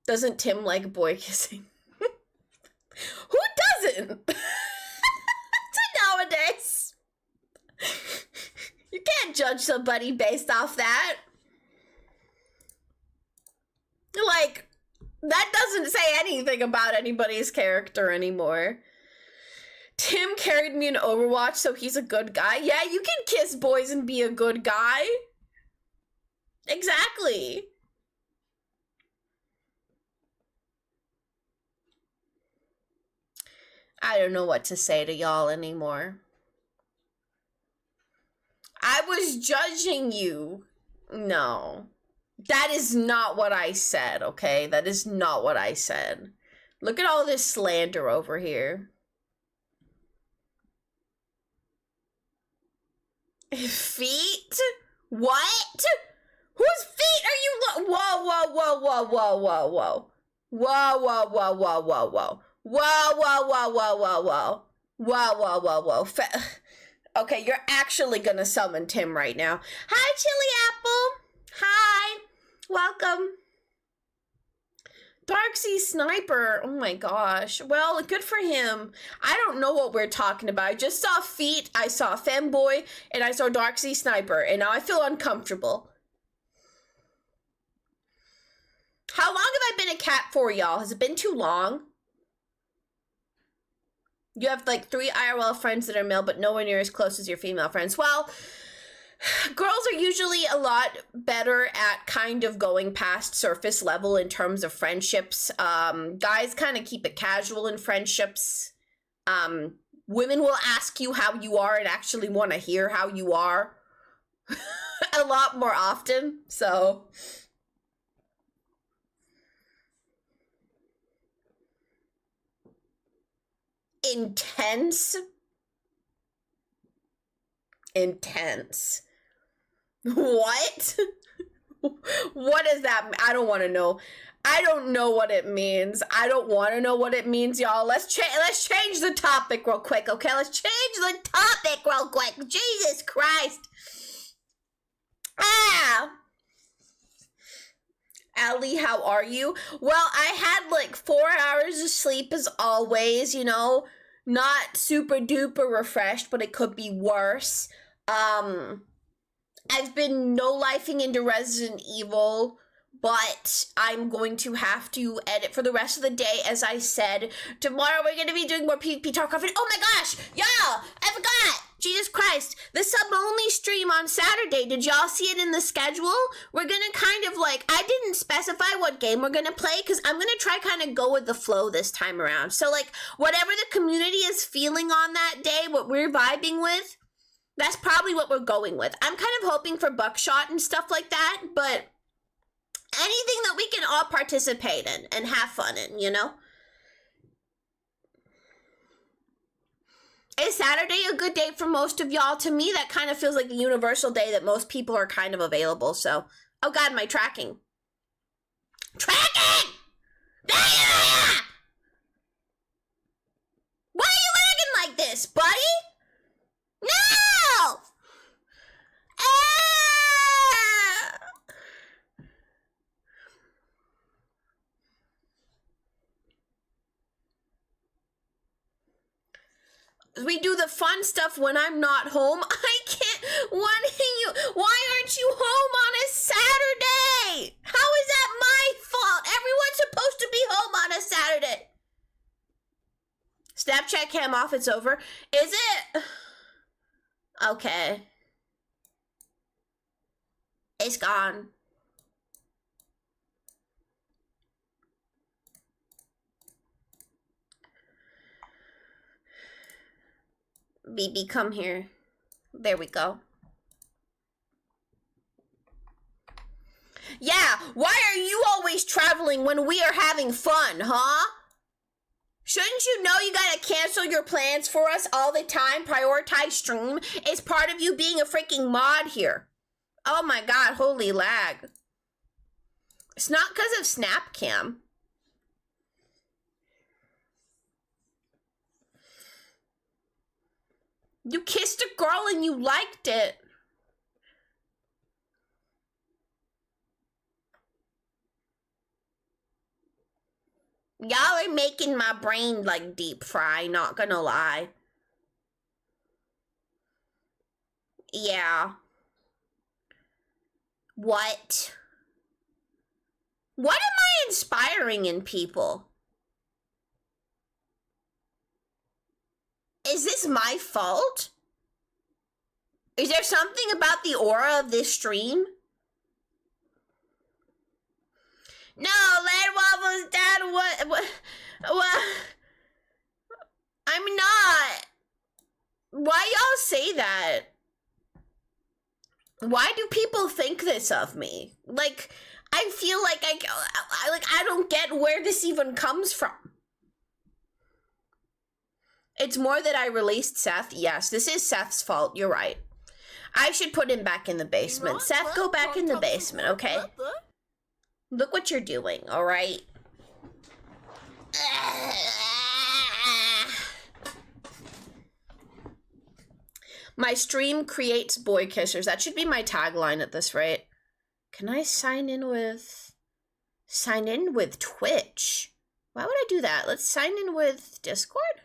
Doesn't Tim like boy kissing? Who doesn't? Nowadays. You can't judge somebody based off that. Like, that doesn't say anything about anybody's character anymore. Tim carried me in Overwatch, so he's a good guy. Yeah, you can kiss boys and be a good guy. Exactly. I don't know what to say to y'all anymore. I was judging you. No. That is not what I said, okay? That is not what I said. Look at all this slander over here. Feet? What? Whose feet are you whoa, whoa, whoa, whoa, whoa, whoa, whoa. Whoa, whoa, whoa, whoa, whoa, whoa. Whoa, whoa, whoa, whoa, whoa, whoa. Whoa, whoa, whoa, whoa. Okay, you're actually gonna summon Tim right now. Hi, Chili Apple. Hi. Welcome. Darksea Sniper. Oh my gosh. Well, good for him. I don't know what we're talking about. I just saw feet, I saw Femboy, and I saw Darksea Sniper, and now I feel uncomfortable. How long have I been a cat for, y'all? Has it been too long? You have like 3 IRL friends that are male, but nowhere near as close as your female friends. Well, girls are usually a lot better at kind of going past surface level in terms of friendships. Guys kind of keep it casual in friendships. Women will ask you how you are and actually want to hear how you are a lot more often. So... Intense? Intense. What? What does that mean? I don't want to know. I don't know what it means. I don't want to know what it means, y'all. Let's change the topic real quick, okay? Let's change the topic real quick. Jesus Christ. Allie, how are you? Well, I had like 4 hours of sleep as always, you know, not super duper refreshed, but it could be worse. I've been no-lifing into Resident Evil, but I'm going to have to edit for the rest of the day. As I said, tomorrow we're going to be doing more PvP Tarkov. Oh my gosh, y'all, I forgot. Jesus Christ, the sub-only stream on Saturday. Did y'all see it in the schedule? We're going to kind of like, I didn't specify what game we're going to play because I'm going to try kind of go with the flow this time around. So like, whatever the community is feeling on that day, what we're vibing with, that's probably what we're going with. I'm kind of hoping for Buckshot and stuff like that, but anything that we can all participate in and have fun in, you know? Is Saturday a good day for most of y'all? To me, that kind of feels like the universal day that most people are kind of available, so... Oh god, my tracking. Tracking! Ah! Why are you lagging like this, buddy? No! Ah! We do the fun stuff when I'm not home. I can't. Why aren't you home on a Saturday? How is that my fault? Everyone's supposed to be home on a Saturday. Snapchat cam off, it's over. Is it? Okay. It's gone. BB, come here. There we go. Yeah, why are you always traveling when we are having fun, huh? Shouldn't you know you gotta cancel your plans for us all the time? Prioritize stream. It's part of you being a freaking mod here. Oh my god, holy lag. It's not because of Snapcam. You kissed a girl and you liked it. Y'all are making my brain like deep fry, not gonna lie. Yeah. What? What am I inspiring in people? Is this my fault? Is there something about the aura of this stream? No, Land Waffle's dad, what? I'm not. Why y'all say that? Why do people think this of me? Like, I feel like I don't get where this even comes from. It's more that I released Seth. Yes, this is Seth's fault. You're right. I should put him back in the basement. Seth, go back in the basement, okay? Look what you're doing, all right? My stream creates boy kissers. That should be my tagline at this rate. Can I sign in with Twitch? Why would I do that? Let's sign in with Discord.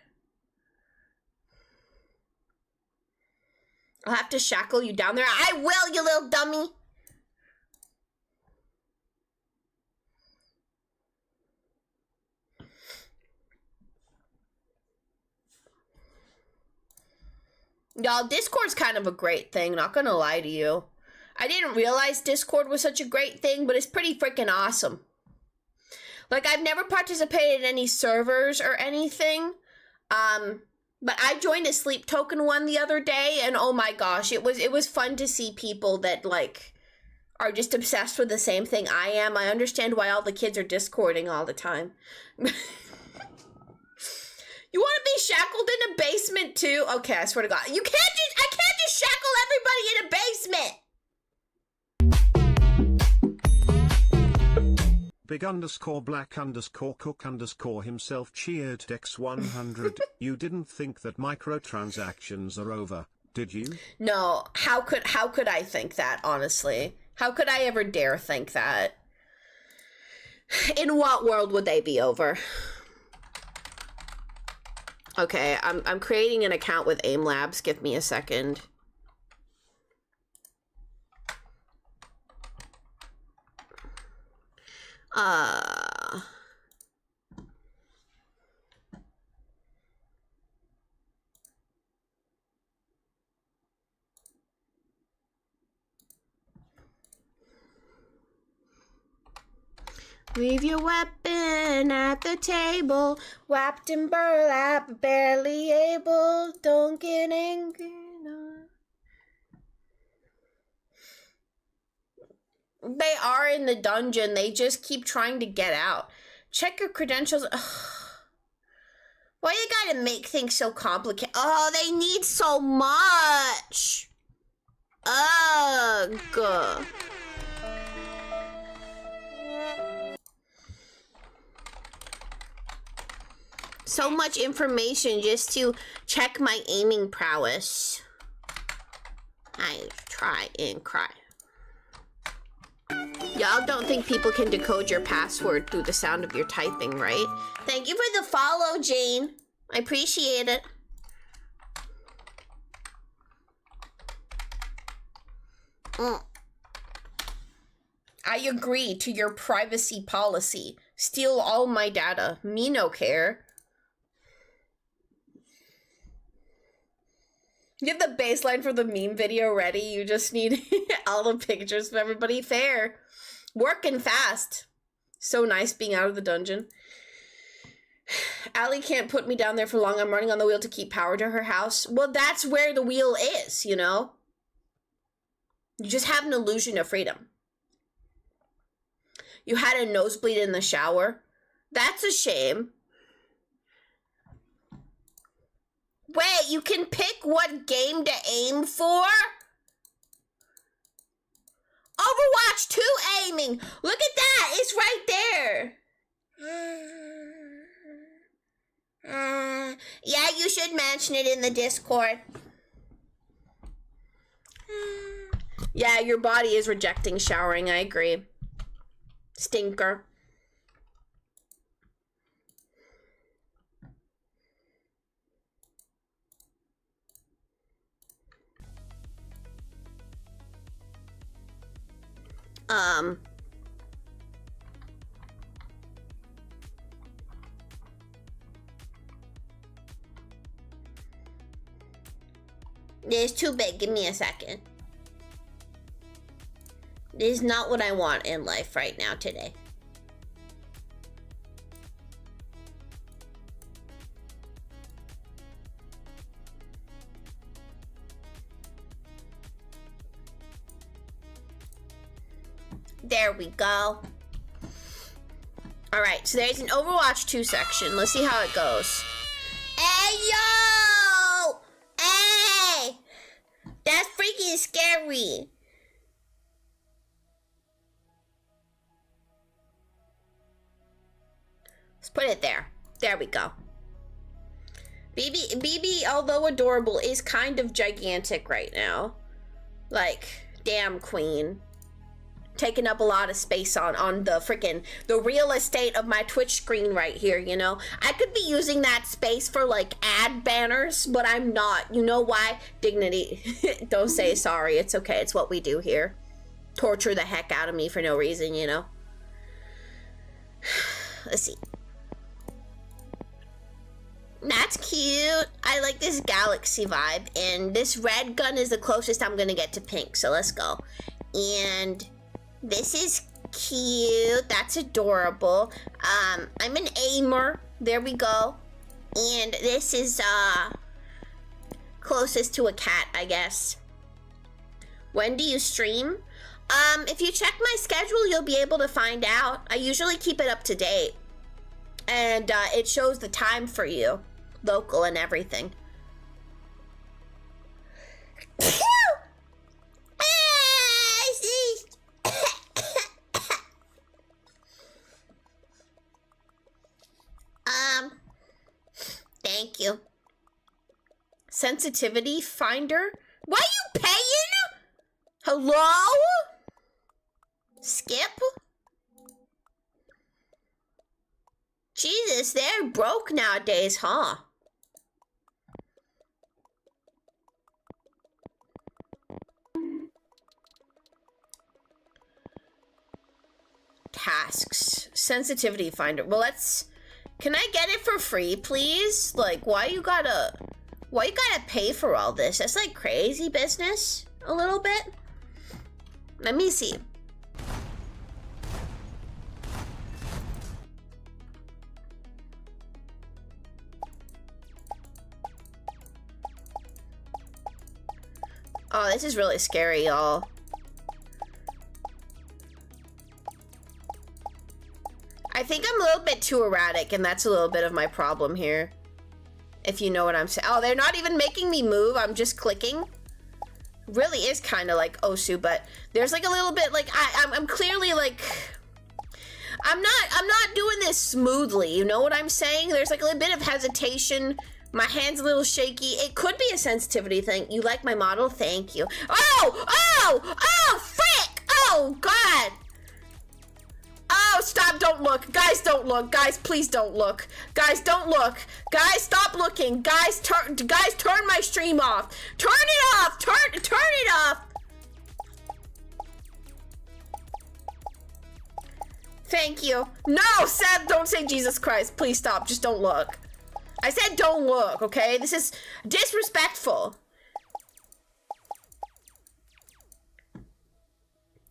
I'll have to shackle you down there. I will, you little dummy. Y'all, Discord's kind of a great thing, not gonna lie to you. I didn't realize Discord was such a great thing, but it's pretty freaking awesome. Like, I've never participated in any servers or anything, but I joined a Sleep Token one the other day, and oh my gosh, it was fun to see people that, like, are just obsessed with the same thing I am. I understand why all the kids are Discording all the time. You want to be shackled in a basement too? Okay, I swear to God. I can't just shackle everybody in a basement. Big_black_cook_ himself cheered Dex100. You didn't think that microtransactions are over, did you? No, how could I think that, honestly? How could I ever dare think that? In what world would they be over? Okay, I'm creating an account with AIM Labs. Give me a second. Leave your weapon at the table, wrapped in burlap, barely able, don't get angry, no. They are in the dungeon, they just keep trying to get out. Check your credentials. Ugh. Why you gotta make things so complicated? Oh, they need so much. Ugh. So much information just to check my aiming prowess. I try and cry. Y'all don't think people can decode your password through the sound of your typing, right? Thank you for the follow, Jane. I appreciate it. I agree to your privacy policy. Steal all my data. Me no care. You have the baseline for the meme video ready. You just need all the pictures of everybody. Fair. Working fast. So nice being out of the dungeon. Allie can't put me down there for long. I'm running on the wheel to keep power to her house. Well, that's where the wheel is, you know? You just have an illusion of freedom. You had a nosebleed in the shower. That's a shame. Wait, you can pick what game to aim for? Overwatch 2 aiming. Look at that. It's right there. Yeah, you should mention it in the Discord. Yeah, your body is rejecting showering. I agree. Stinker. It's too big. Give me a second. This is not what I want in life right now today. There we go. Alright, so there's an Overwatch 2 section. Let's see how it goes. Hey, yo! Hey! That's freaking scary. Let's put it there. There we go. BB, although adorable, is kind of gigantic right now. Like, damn, queen. Taking up a lot of space on the real estate of my Twitch screen right here, you know? I could be using that space for, like, ad banners, but I'm not. You know why? Dignity. Don't say sorry. It's okay. It's what we do here. Torture the heck out of me for no reason, you know? Let's see. That's cute. I like this galaxy vibe, and this red gun is the closest I'm gonna get to pink, so let's go. And this is cute. That's adorable. I'm an aimer. There we go. And this is closest to a cat, I guess. When do you stream? If you check my schedule, you'll be able to find out. I usually keep it up to date. And it shows the time for you, local and everything. Thank you. Sensitivity finder? Why you paying? Hello? Skip? Jesus, they're broke nowadays, huh? Tasks. Sensitivity finder. Well, let's... Can I get it for free, please? Like, why you gotta pay for all this? That's like crazy business, a little bit. Let me see. Oh, this is really scary, y'all. I think I'm a little bit too erratic, and that's a little bit of my problem here. If you know what I'm saying. Oh, they're not even making me move. I'm just clicking. Really is kind of like Osu, but there's like a little bit like I'm clearly like I'm not doing this smoothly. You know what I'm saying? There's like a little bit of hesitation. My hand's a little shaky. It could be a sensitivity thing. You like my model? Thank you. Oh, frick! Oh, God. Oh, stop, don't look. Guys, don't look. Guys, please don't look. Guys, don't look. Guys, stop looking. Guys, turn my stream off. Turn it off. Turn it off. Thank you. No, Seb, don't say Jesus Christ. Please stop. Just don't look. I said don't look, okay? This is disrespectful.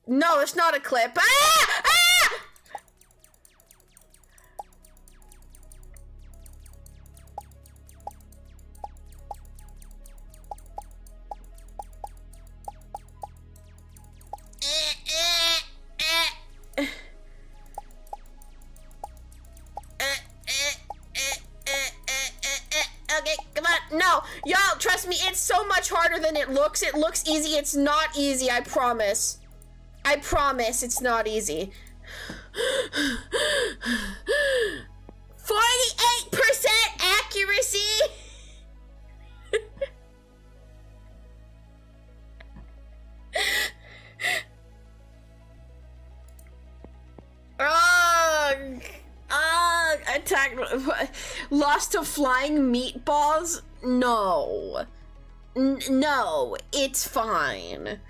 No, it's not a clip. Ah! Ah! Okay, come on. No, y'all, trust me, it's so much harder than it looks. It looks easy. It's not easy, I promise. I promise it's not easy. 48% accuracy. Attack. Lost to flying meatballs? No. No, it's fine.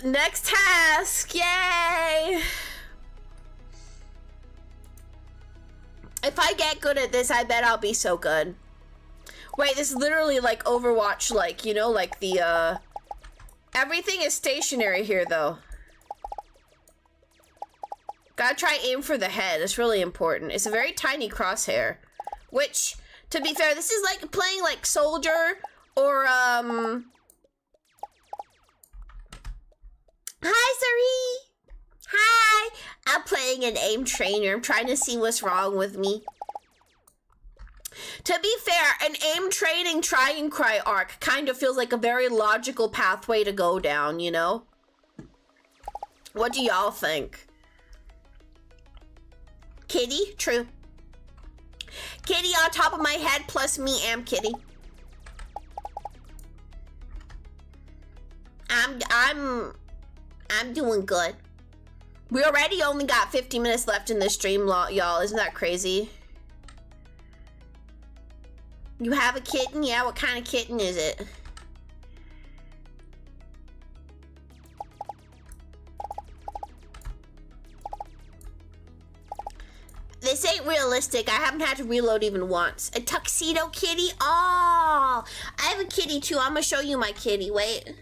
Next task, yay! If I get good at this, I bet I'll be so good. Wait, this is literally like Overwatch, like, you know, like the, everything is stationary here, though. Gotta try aim for the head, it's really important. It's a very tiny crosshair. Which, to be fair, this is like playing like Soldier, or, Hi, Sari! Hi! I'm playing an aim trainer. I'm trying to see what's wrong with me. To be fair, an aim training try and cry arc kind of feels like a very logical pathway to go down, you know? What do y'all think? Kitty? True. Kitty on top of my head plus me am Kitty. I'm doing good. We already only got 50 minutes left in this stream, y'all. Isn't that crazy? You have a kitten? Yeah, what kind of kitten is it? This ain't realistic. I haven't had to reload even once. A tuxedo kitty? Oh, I have a kitty too. I'm gonna show you my kitty. Wait.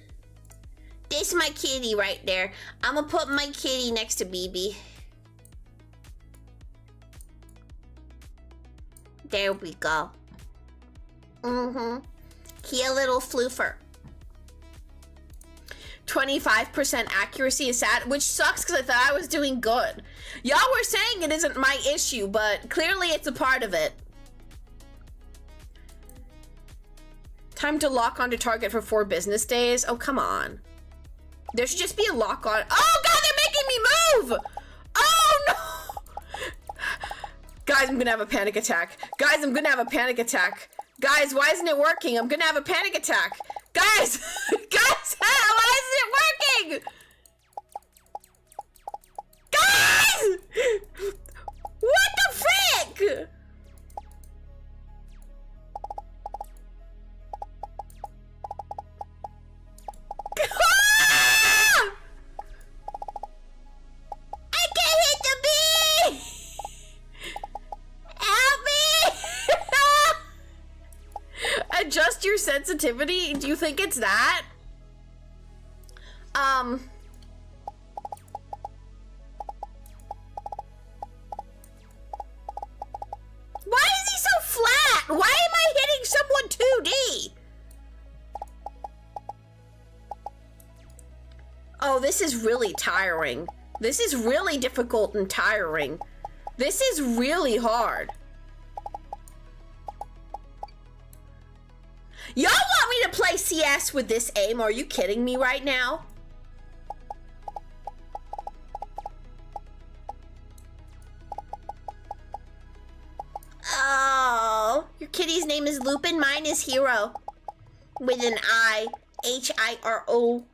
This is my kitty right there. I'm gonna put my kitty next to BB. There we go. He a little floofer. 25% accuracy is sad, which sucks because I thought I was doing good. Y'all were saying it isn't my issue, but clearly it's a part of it. Time to lock onto target for 4 business days. Oh, come on. There should just be a lock on. Oh god, they're making me move! Oh no! Guys, I'm gonna have a panic attack. Guys, I'm gonna have a panic attack. Guys, why isn't it working? I'm gonna have a panic attack. Guys! Guys, why isn't it working? Guys! What the frick? I can't hit the bee! Help me! Adjust your sensitivity? Do you think it's that? Why is he so flat? Why am I hitting someone 2D? Oh, this is really tiring. This is really difficult and tiring. This is really hard. Y'all want me to play CS with this aim? Are you kidding me right now? Oh, your kitty's name is Lupin. Mine is Hero. With an I. H-I-R-O.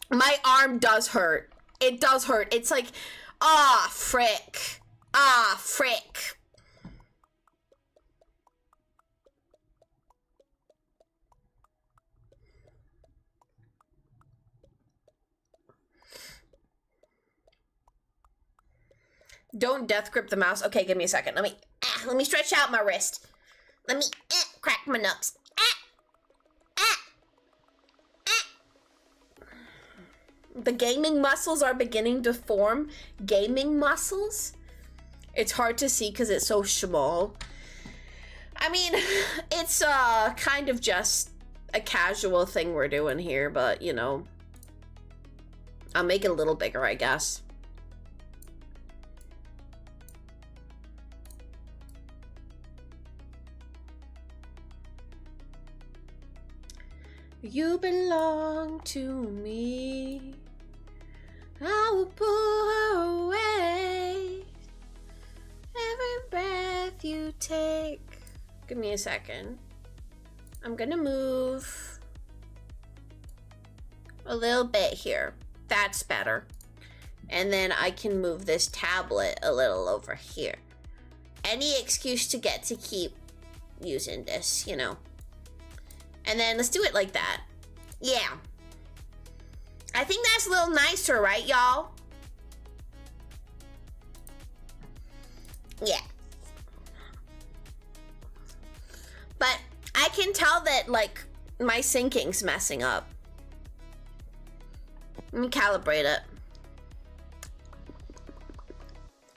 My arm does hurt. It does hurt. It's like, ah, frick. Ah, frick. Don't death grip the mouse. Okay, give me a second. Let me stretch out my wrist. Let me crack my nuts. The gaming muscles are beginning to form. Gaming muscles? It's hard to see because it's so small. I mean, it's kind of just a casual thing we're doing here, but you know, I'll make it a little bigger, I guess. You belong to me. I will pull her away. Every breath you take. Give me a second. I'm gonna move a little bit here. That's better. And then I can move this tablet a little over here. Any excuse to get to keep using this, you know. And then let's do it like that. Yeah. I think that's a little nicer, right, y'all? Yeah. But I can tell that, like, my syncing's messing up. Let me calibrate it.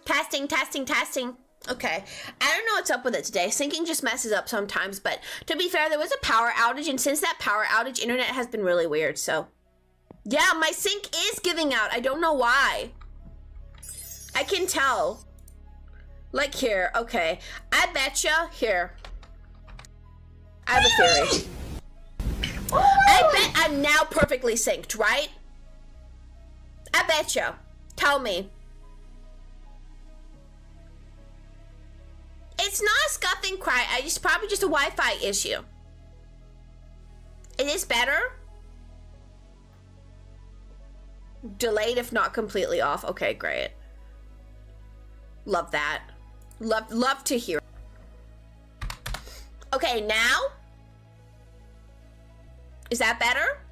Testing, testing, testing. Okay, I don't know what's up with it today. Syncing just messes up sometimes, but to be fair, there was a power outage, and since that power outage, internet has been really weird, so. Yeah, my sync is giving out. I don't know why. I can tell. Like here, okay. I betcha, here. I have a theory. I bet I'm now perfectly synced, right? I betcha. Tell me. It's not a scuffing cry. It's probably just a Wi-Fi issue. It is better. Delayed if not completely off. Okay, great. Love that. Love to hear. Okay, now? Is that better?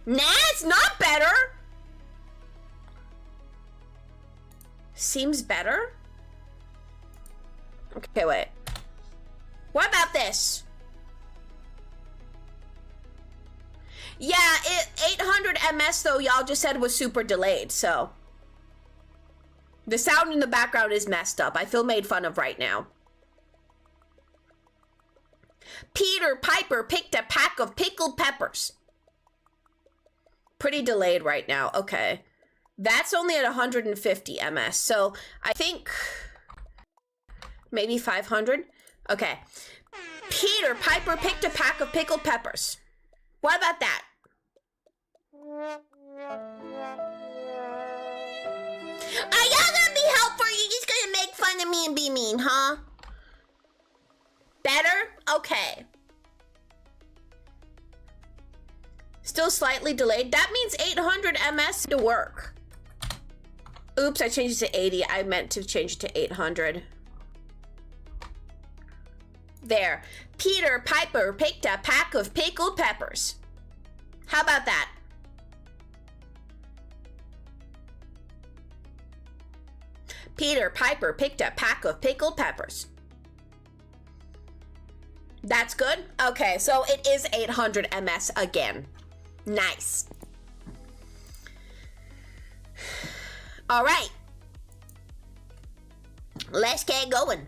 Nah, it's not better. Seems better. Okay, wait. What about this? Yeah, 800 ms though, y'all just said was super delayed, so. The sound in the background is messed up. I feel made fun of right now. Peter Piper picked a pack of pickled peppers. Pretty delayed right now. Okay. That's only at 150 ms, so I think maybe 500. Okay. Peter Piper picked a pack of pickled peppers. What about that? Are y'all gonna be helpful? You're just gonna make fun of me and be mean, huh? Better? Okay. Still slightly delayed. That means 800 ms to work. Oops, I changed it to 80. I meant to change it to 800. There. Peter Piper picked a pack of pickled peppers. How about that? Peter Piper picked a pack of pickled peppers. That's good? Okay, so it is 800 ms again. Nice. All right. Let's get going.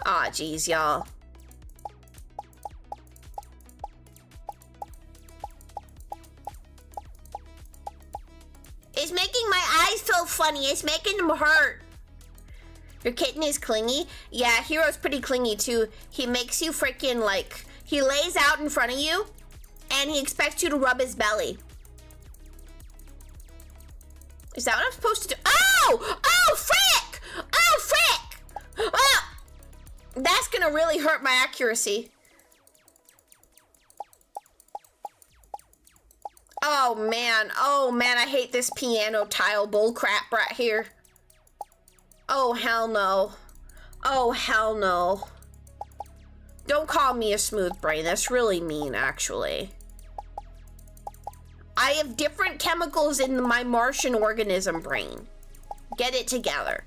Aw, geez, y'all. It's making my eyes so funny. It's making them hurt. Your kitten is clingy? Yeah, Hero's pretty clingy too. He makes you freaking like, he lays out in front of you and he expects you to rub his belly. Is that what I'm supposed to do? Oh! Oh, frick! Oh, frick! Oh! That's gonna really hurt my accuracy. Oh man, I hate this piano tile bullcrap right here. Oh hell no. Oh hell no. Don't call me a smooth brain, that's really mean actually. I have different chemicals in my Martian organism brain. Get it together.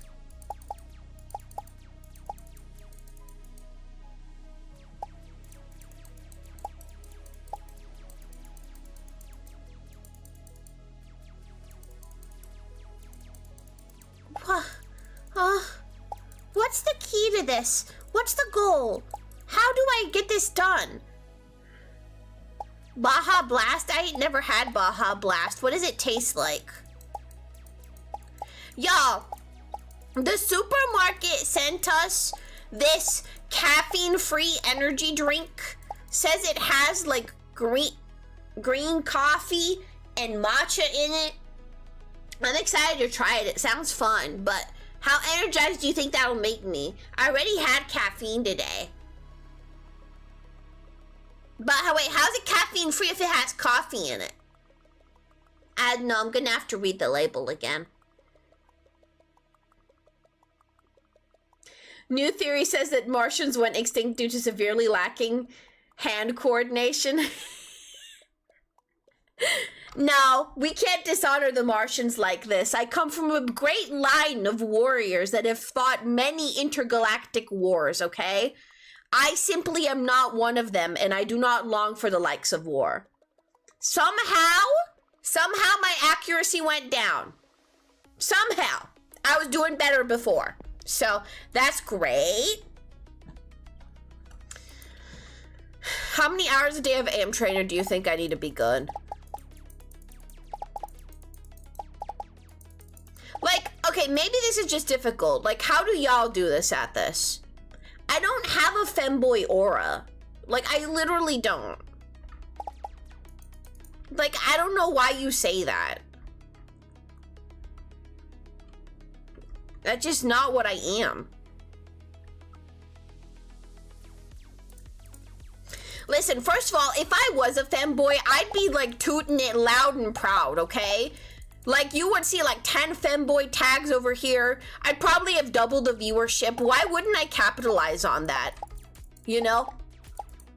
to this. What's the goal? How do I get this done? Baja Blast? I ain't never had Baja Blast. What does it taste like? Y'all, the supermarket sent us this caffeine-free energy drink. Says it has like green coffee and matcha in it. I'm excited to try it. It sounds fun, but how energized do you think that'll make me? I already had caffeine today. But wait, how's it caffeine free if it has coffee in it? I don't know, I'm gonna have to read the label again. New theory says that Martians went extinct due to severely lacking hand coordination. No, we can't dishonor the Martians like this. I come from a great line of warriors that have fought many intergalactic wars, okay? I simply am not one of them, and I do not long for the likes of war. Somehow my accuracy went down. Somehow. I was doing better before. So, that's great. How many hours a day of AM trainer do you think I need to be good? Like, okay, maybe this is just difficult. Like, how do y'all do this at this? I don't have a femboy aura. Like, I literally don't. Like, I don't know why you say that. That's just not what I am. Listen, first of all, if I was a femboy, I'd be like tooting it loud and proud, okay? Like, you would see like 10 femboy tags over here. I'd probably have doubled the viewership. Why wouldn't I capitalize on that? You know?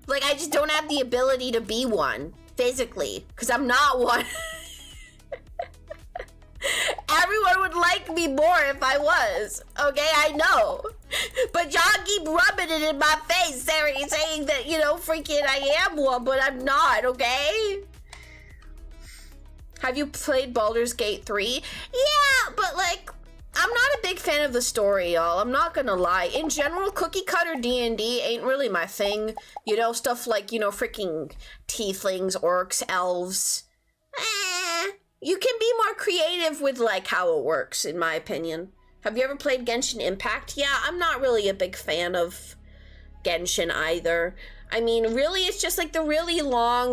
Like, I just don't have the ability to be one, physically, because I'm not one. Everyone would like me more if I was. Okay, I know. But y'all keep rubbing it in my face, saying that, you know, freaking I am one, but I'm not, okay? Have you played Baldur's Gate 3? Yeah, but like, I'm not a big fan of the story, y'all. I'm not gonna lie. In general, cookie cutter D&D ain't really my thing. You know, stuff like, you know, freaking tieflings, orcs, elves. You can be more creative with like how it works, in my opinion. Have you ever played Genshin Impact? Yeah, I'm not really a big fan of Genshin either. I mean, really, it's just like the really long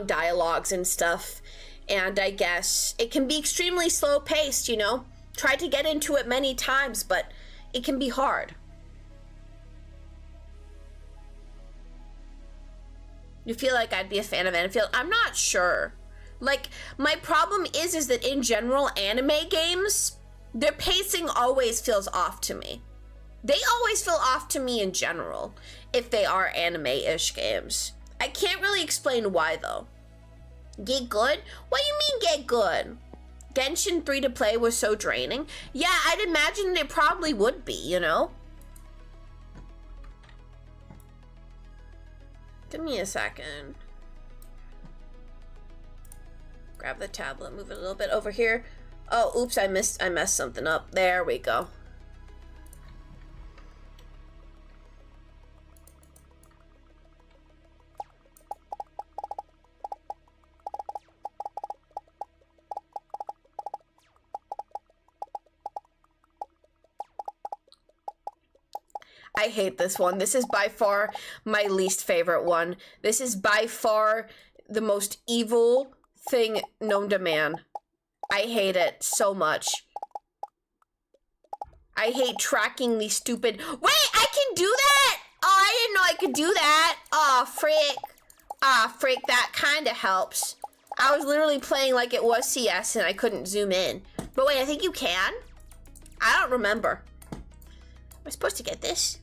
dialogues and stuff, and I guess it can be extremely slow paced, you know? Tried to get into it many times, but it can be hard. You feel like I'd be a fan of Anfield? I'm not sure. Like, my problem is that in general, anime games, their pacing always feels off to me. They always feel off to me in general, if they are anime-ish games. I can't really explain why, though. Get good? What do you mean get good? Genshin 3 to play was so draining. Yeah, I'd imagine it probably would be, you know? Give me a second. Grab the tablet, move it a little bit over here. Oh, oops, I messed something up. There we go. I hate this one. This is by far my least favorite one. This is by far the most evil thing known to man. I hate it so much. I hate tracking these stupid... Wait, I can do that? Oh, I didn't know I could do that. Oh, frick. Ah, frick, that kind of helps. I was literally playing like it was CS and I couldn't zoom in. But wait, I think you can? I don't remember. Am I supposed to get this?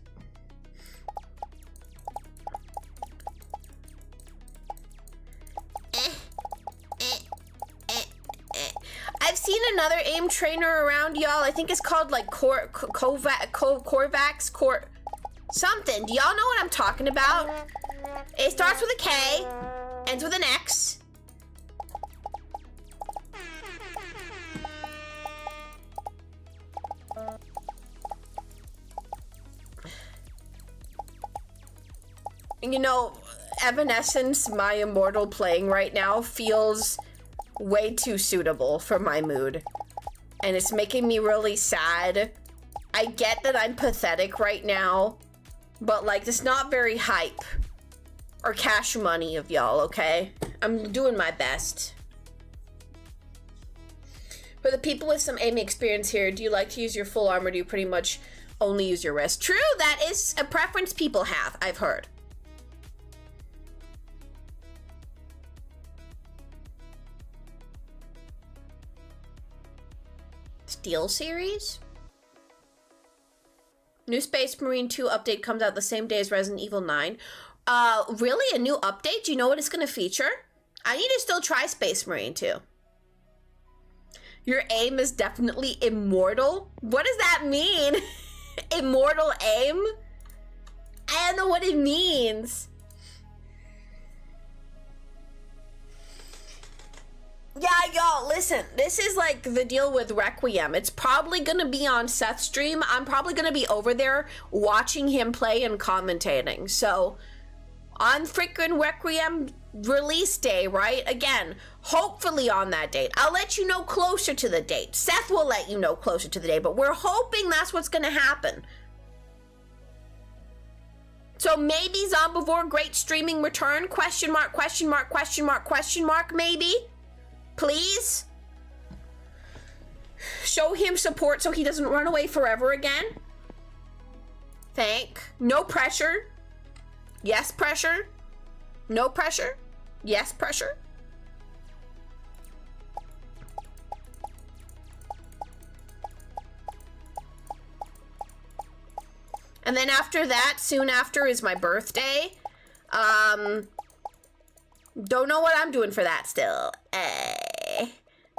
I've seen another aim trainer around, y'all. I think it's called like Korvax, something. Do y'all know what I'm talking about? It starts with a K, ends with an X. You know, Evanescence, my immortal playing right now, feels way too suitable for my mood. And it's making me really sad. I get that I'm pathetic right now, but like, it's not very hype or cash money of y'all, okay? I'm doing my best. For the people with some aiming experience here, do you like to use your full armor? Do you pretty much only use your wrist? True, that is a preference people have, I've heard. Steel series? New Space Marine 2 update comes out the same day as Resident Evil 9. Really? A new update? Do you know what it's gonna feature? I need to still try Space Marine 2. Your aim is definitely immortal? What does that mean? Immortal aim? I don't know what it means. Yeah, y'all, listen, this is like the deal with Requiem. It's probably gonna be on Seth's stream. I'm probably gonna be over there watching him play and commentating. So, on freaking Requiem release day, right? Again, hopefully on that date. I'll let you know closer to the date. Seth will let you know closer to the date, but we're hoping that's what's gonna happen. So maybe Zombivore Great Streaming Return? Question mark, question mark, question mark, question mark, maybe? Please? Show him support so he doesn't run away forever again. Thank. No pressure. Yes, pressure. No pressure. Yes, pressure. And then after that, soon after, is my birthday. Don't know what I'm doing for that still.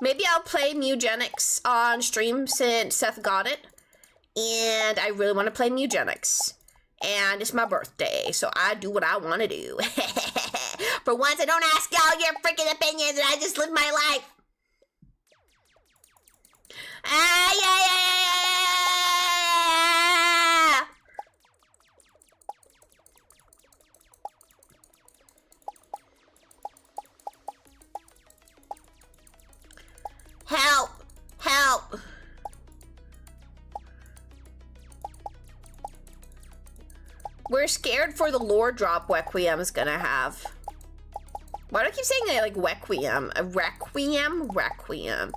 Maybe I'll play Mugenics on stream since Seth got it. And I really want to play Mugenics. And it's my birthday, so I do what I want to do. For once, I don't ask y'all your freaking opinions, and I just live my life. Help! Help! We're scared for the lore drop Requiem is gonna have. Why do I keep saying that like Requiem? A Requiem? Requiem.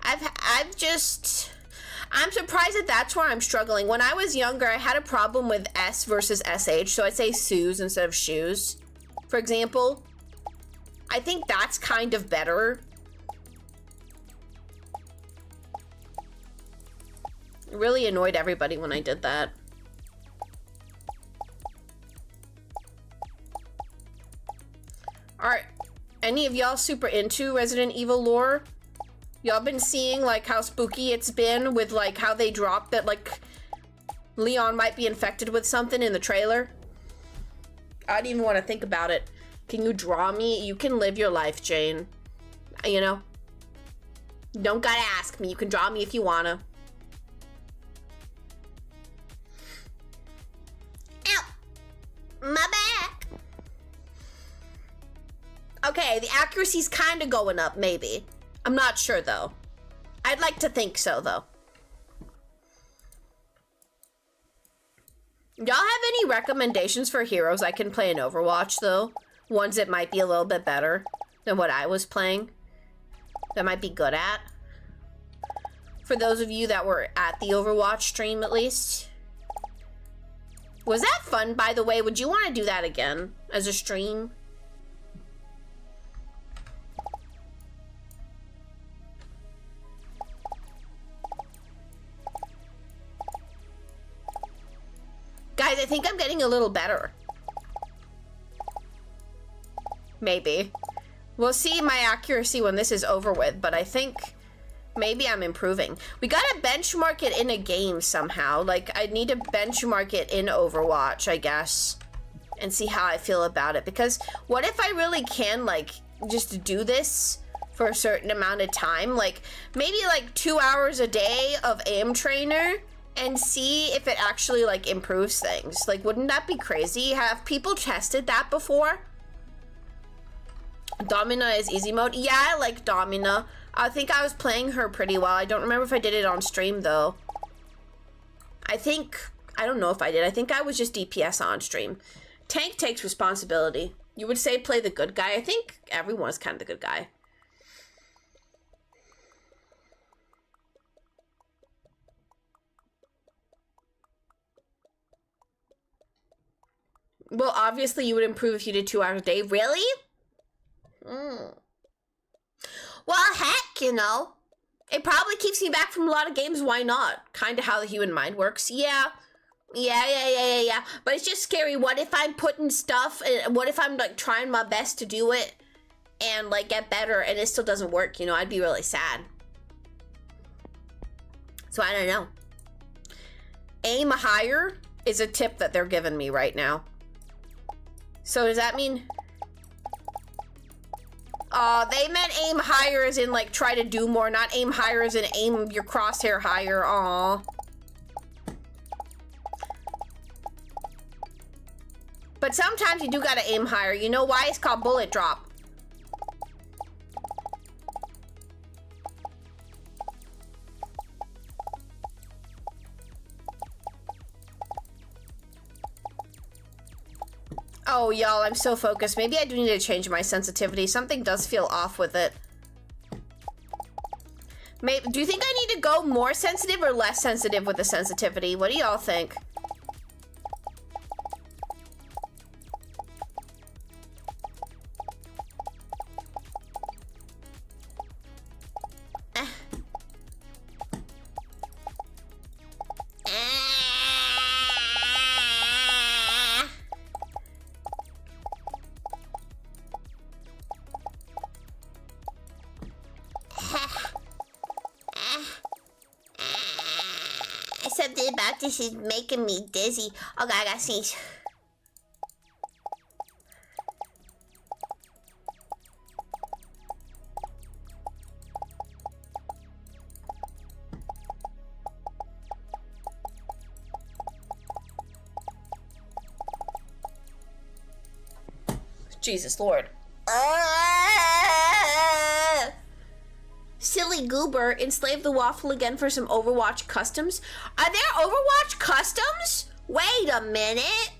I'm surprised that that's where I'm struggling. When I was younger, I had a problem with S versus SH, so I'd say Sues instead of shoes, for example. I think that's kind of better. It really annoyed everybody when I did that. Are any of y'all super into Resident Evil lore? Y'all been seeing like how spooky it's been with like how they dropped that like Leon might be infected with something in the trailer? I didn't even want to think about it. Can you draw me? You can live your life, Jane. You know? Don't gotta ask me. You can draw me if you wanna. Ow! My back! Okay, the accuracy's kind of going up, maybe. I'm not sure, though. I'd like to think so, though. Y'all have any recommendations for heroes I can play in Overwatch, though? Ones that might be a little bit better than what I was playing? That might be good at? For those of you that were at the Overwatch stream, at least. Was that fun, by the way? Would you want to do that again as a stream? Guys, I think I'm getting a little better. Maybe. We'll see my accuracy when this is over with, but I think maybe I'm improving. We gotta benchmark it in a game somehow. Like, I need to benchmark it in Overwatch, I guess, and see how I feel about it. Because what if I really can, like, just do this for a certain amount of time? Like, maybe like 2 hours a day of aim trainer, and see if it actually like improves things. Like, wouldn't that be crazy? Have people tested that before? Domina is easy mode. Yeah, I like Domina. I think I was playing her pretty well. I don't remember if I did it on stream though. I don't know if I did. I think I was just DPS on stream. Tank takes responsibility. You would say play the good guy. I think everyone's kind of the good guy. Well, obviously you would improve if you did 2 hours a day. Really? Well, heck, you know. It probably keeps me back from a lot of games. Why not? Kind of how the human mind works. Yeah. But it's just scary. What if I'm putting stuff, and what if I'm like trying my best to do it and like get better and it still doesn't work? You know, I'd be really sad. So I don't know. Aim higher is a tip that they're giving me right now. So does that mean... they meant aim higher as in like try to do more, not aim higher as in aim your crosshair higher. Aw. But sometimes you do gotta aim higher. You know why? It's called bullet drop. Oh, y'all, I'm so focused. Maybe I do need to change my sensitivity. Something does feel off with it. Do you think I need to go more sensitive or less sensitive with the sensitivity? What do y'all think? Something about this is making me dizzy. Okay, I gotta sneeze. Jesus Lord. Silly goober, enslave the waffle again for some Overwatch customs. Are there Overwatch customs? Wait a minute.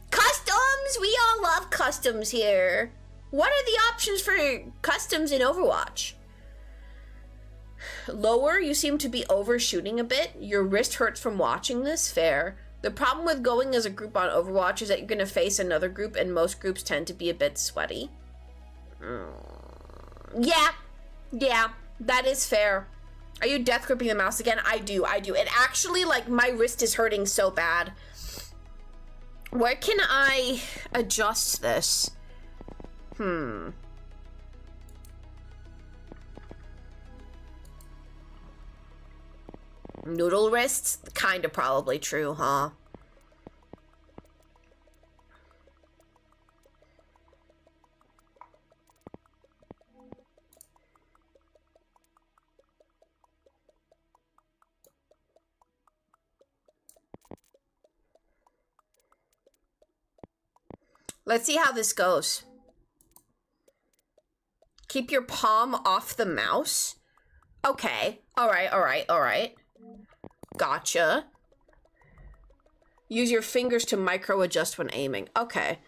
Customs? We all love customs here. What are the options for customs in Overwatch? Lower, you seem to be overshooting a bit. Your wrist hurts from watching this. Fair. The problem with going as a group on Overwatch is that you're going to face another group, and most groups tend to be a bit sweaty. Yeah, that is fair. Are you death gripping the mouse again? I do. It actually, like, my wrist is hurting so bad. Where can I adjust this? Noodle wrists? Kinda probably true, huh? Let's see how this goes. Keep your palm off the mouse. Okay. All right. Gotcha. Use your fingers to micro adjust when aiming. Okay.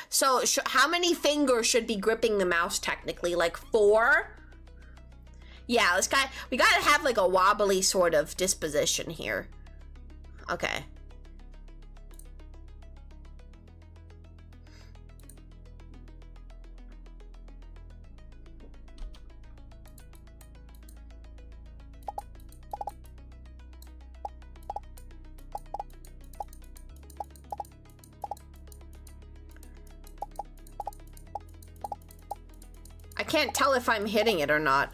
So how many fingers should be gripping the mouse technically? Like 4? Yeah, we gotta have like a wobbly sort of disposition here. Okay. I can't tell if I'm hitting it or not.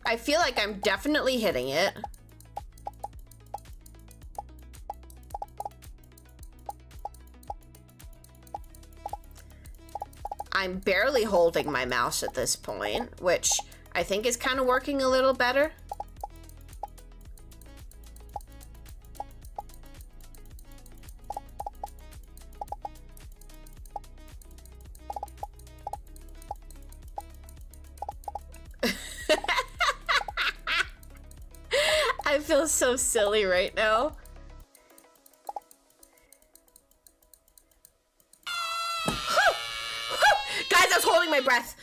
I feel like I'm definitely hitting it. I'm barely holding my mouse at this point, which I think is kind of working a little better. I feel so silly right now. Guys, I was holding my breath.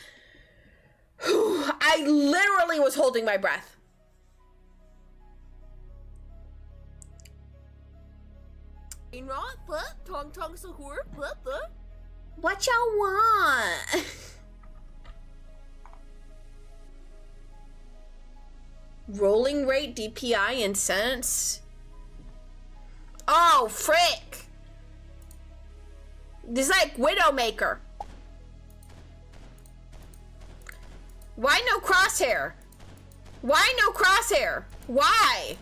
I literally was holding my breath. What y'all want? Rolling rate, DPI, and cents. Oh, frick. This is like Widowmaker. Why no crosshair? Why no crosshair? Why?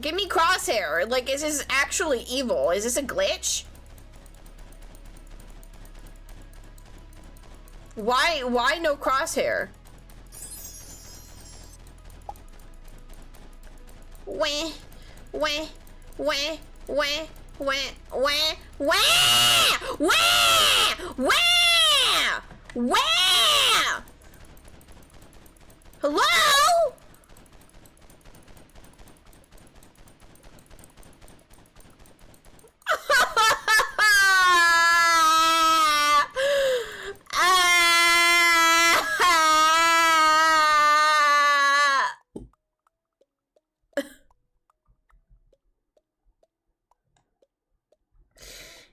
Give me crosshair. Like, is this actually evil? Is this a glitch? Why no crosshair? Wah, wah, wah, wah, wah, wah, wah, wah, wah, wah. Hello?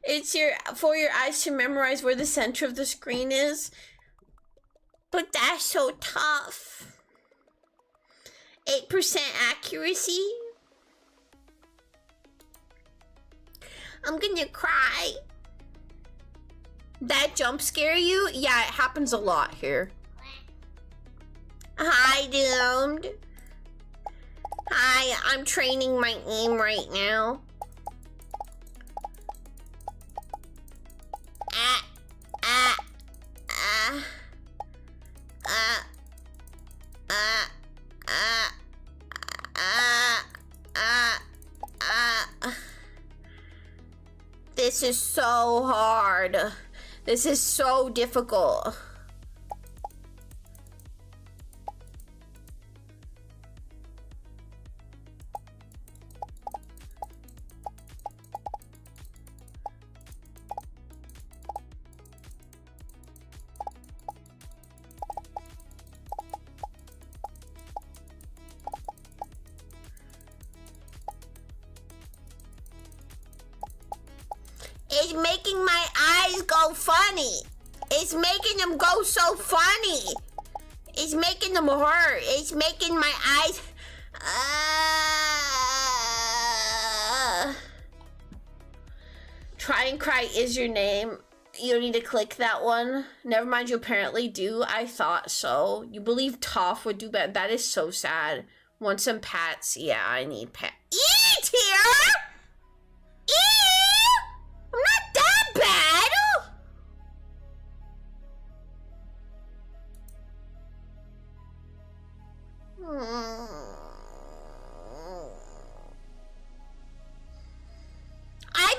It's for your eyes to memorize where the center of the screen is. But that's so tough. 8% accuracy. I'm gonna cry. That jump scare you? Yeah, it happens a lot here. Hi, Doomed. Hi, I'm training my aim right now. This is so hard. This is so difficult. It's making my eyes go funny. It's making them go so funny. It's making them hurt. It's making my eyes... Try and cry is your name. You don't need to click that one. Never mind, you apparently do. I thought so. You believe Toph would do better. That is so sad. Want some pats? Yeah, I need pats. Eat here! I'm not that bad!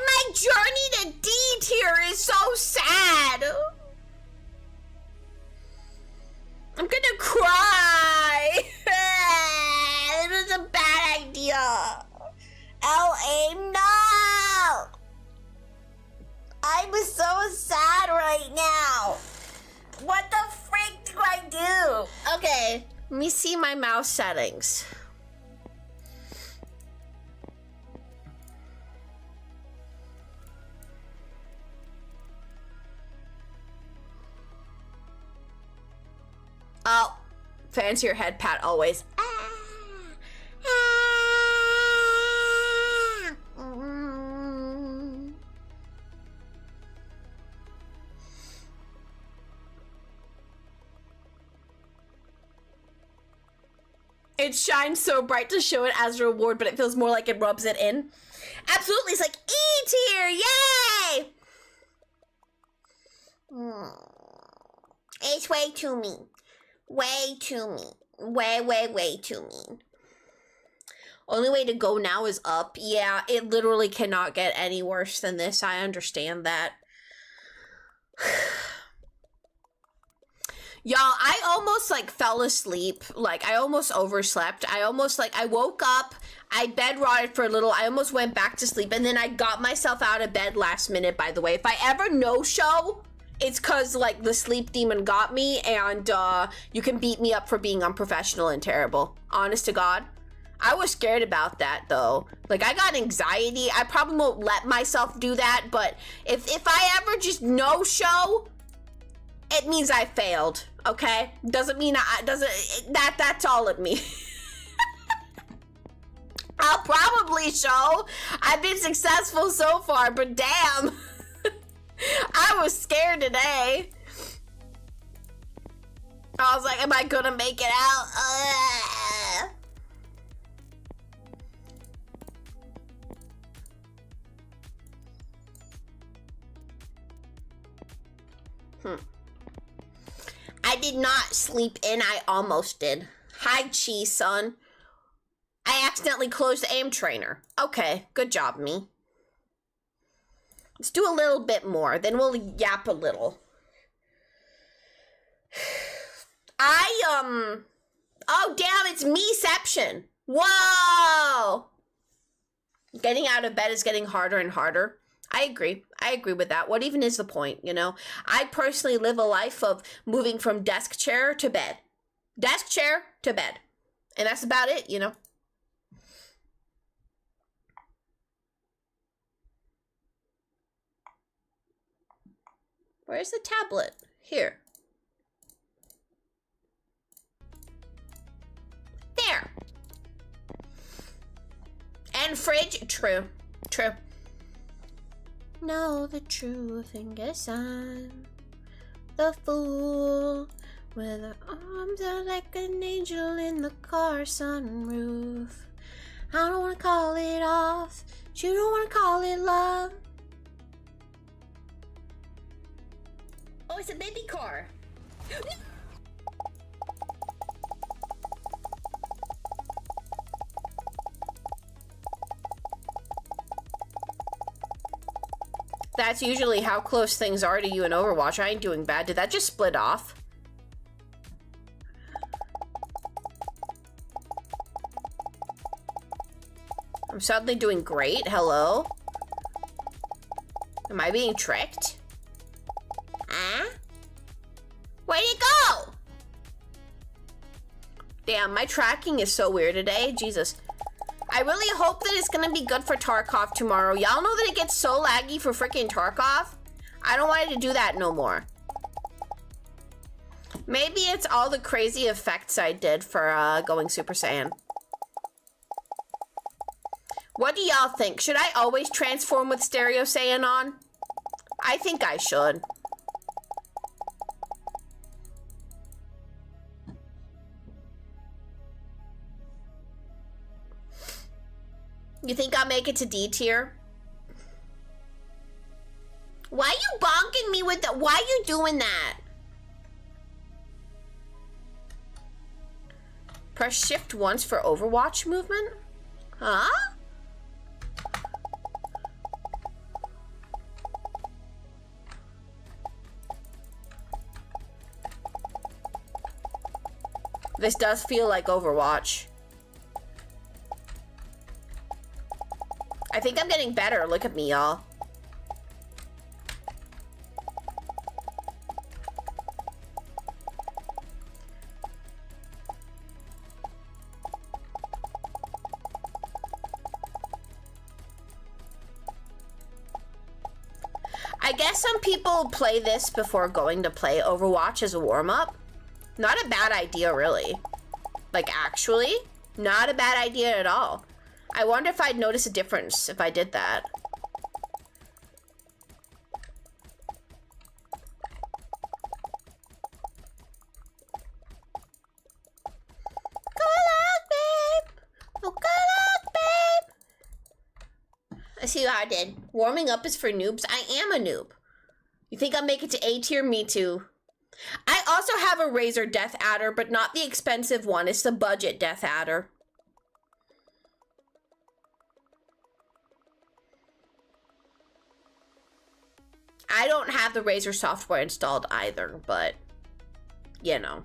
My journey to D tier is so sad. I'm gonna cry. This was a bad idea. LA, no! I'm so sad right now. What the freak do I do? Okay, let me see my mouse settings. Oh, fancier head pat always. It shines so bright to show it as a reward, but it feels more like it rubs it in. Absolutely, it's like E tier, yay! It's way too mean. Way too mean. Way too mean. Only way to go now is up. Yeah, it literally cannot get any worse than this. I understand that. Y'all, I almost like fell asleep. Like I almost overslept. I woke up, I bed rotted for a little. I almost went back to sleep and then I got myself out of bed last minute, by the way. If I ever no show, it's cause like the sleep demon got me and you can beat me up for being unprofessional and terrible. Honest to God. I was scared about that though. Like I got anxiety. I probably won't let myself do that, but if I ever just no show, it means I failed, okay? Doesn't mean that's all it means. I'll probably show. I've been successful so far, but damn. I was scared today. I was like, am I gonna make it out? I did not sleep in, I almost did. Hi, Chi, son. I accidentally closed the aim trainer. Okay, good job, me. Let's do a little bit more, then we'll yap a little. Oh damn, it's meception. Whoa! Getting out of bed is getting harder and harder. I agree with that. What even is the point, you know? I personally live a life of moving from desk chair to bed. Desk chair to bed. And that's about it, you know? Where's the tablet? Here. There. And fridge. True. True. Know the truth and guess I'm the fool with her arms out like an angel in the car sunroof. I don't want to call it off. You don't want to call it love. Oh, it's a baby car. That's usually how close things are to you in Overwatch. I ain't doing bad. Did that just split off? I'm suddenly doing great. Hello? Am I being tricked? Huh? Where'd it go? Damn, my tracking is so weird today. Jesus. I really hope that it's gonna be good for Tarkov tomorrow. Y'all know that it gets so laggy for freaking Tarkov? I don't want it to do that no more. Maybe it's all the crazy effects I did for going Super Saiyan. What do y'all think? Should I always transform with Stereo Saiyan on? I think I should. You think I'll make it to D tier? Why you bonking me with that? Why you doing that? Press shift once for Overwatch movement? Huh? This does feel like Overwatch. I think I'm getting better. Look at me, y'all. I guess some people play this before going to play Overwatch as a warm-up. Not a bad idea, really. Like, actually, not a bad idea at all. I wonder if I'd notice a difference if I did that. Go loud, too hard, did. Warming up is for noobs. I am a noob. You think I'll make it to A tier? Me too. I also have a Razer Death Adder, but not the expensive one. It's the budget Death Adder. I don't have the Razer software installed either, but, you know.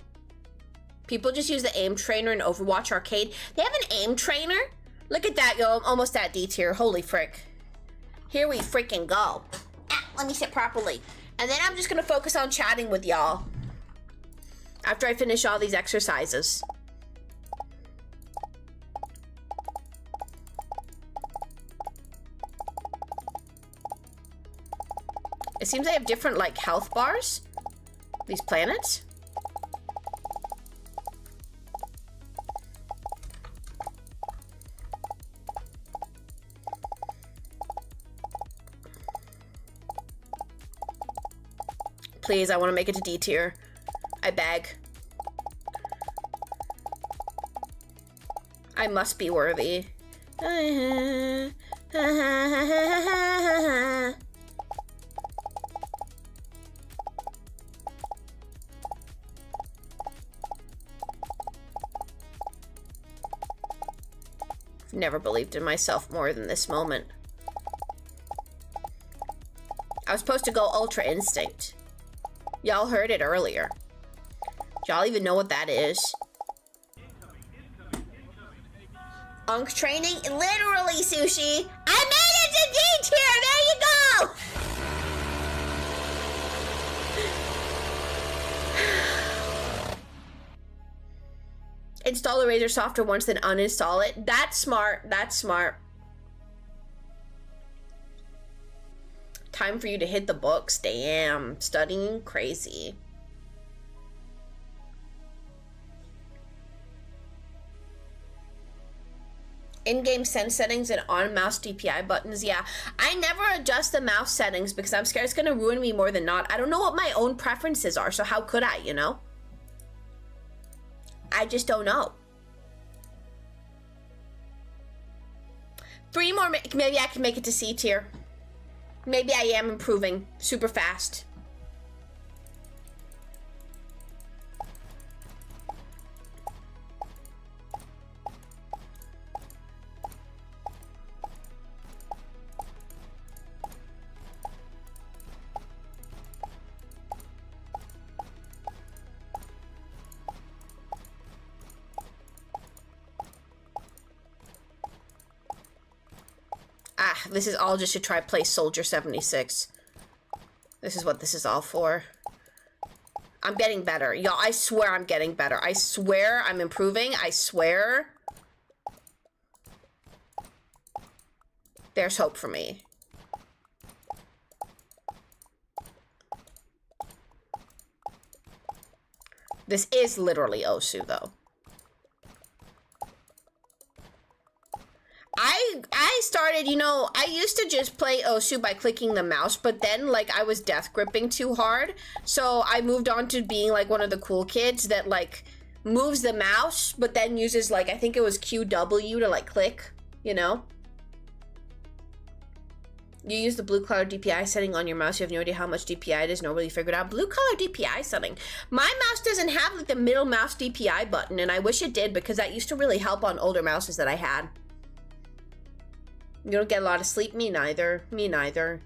People just use the aim trainer in Overwatch Arcade. They have an aim trainer? Look at that, yo. I'm almost at D tier. Holy frick. Here we freaking go. Let me sit properly. And then I'm just gonna focus on chatting with y'all after I finish all these exercises. It seems they have different, like, health bars. These planets. Please, I want to make it to D tier. I beg. I must be worthy. Never believed in myself more than this moment. I was supposed to go Ultra Instinct. Y'all heard it earlier. Y'all even know what that is? Unk training? Literally, Sushi! I made it to D tier! There you go! Install the Razer software once, then uninstall it. That's smart. That's smart. Time for you to hit the books. Damn. Studying crazy. In-game sense settings and on-mouse DPI buttons. Yeah, I never adjust the mouse settings because I'm scared it's going to ruin me more than not. I don't know what my own preferences are, so how could I, you know? I just don't know. 3 more, maybe I can make it to C tier. Maybe I am improving super fast. This is all just to try play Soldier 76. This is what this is all for. I'm getting better. Y'all, I swear I'm getting better. I swear I'm improving. I swear. There's hope for me. This is literally Osu, though. I started, you know, I used to just play Osu by clicking the mouse, but then, like, I was death gripping too hard, so I moved on to being, like, one of the cool kids that, like, moves the mouse, but then uses, like, I think it was QW to, like, click, you know? You use the blue color DPI setting on your mouse, you have no idea how much DPI it is, nobody figured out. Blue color DPI setting. My mouse doesn't have, like, the middle mouse DPI button, and I wish it did, because that used to really help on older mouses that I had. You don't get a lot of sleep? Me neither. Me neither.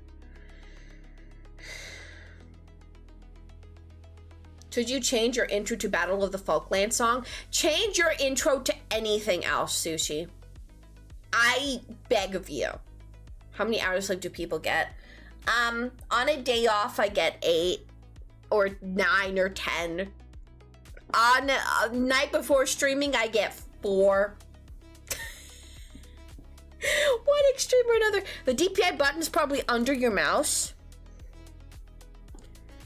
Should you change your intro to Battle of the Falkland song? Change your intro to anything else, Sushi. I beg of you. How many hours of sleep do people get? On a day off, I get 8 or 9 or 10. On a night before streaming, I get 4. One extreme or another. The DPI button is probably under your mouse.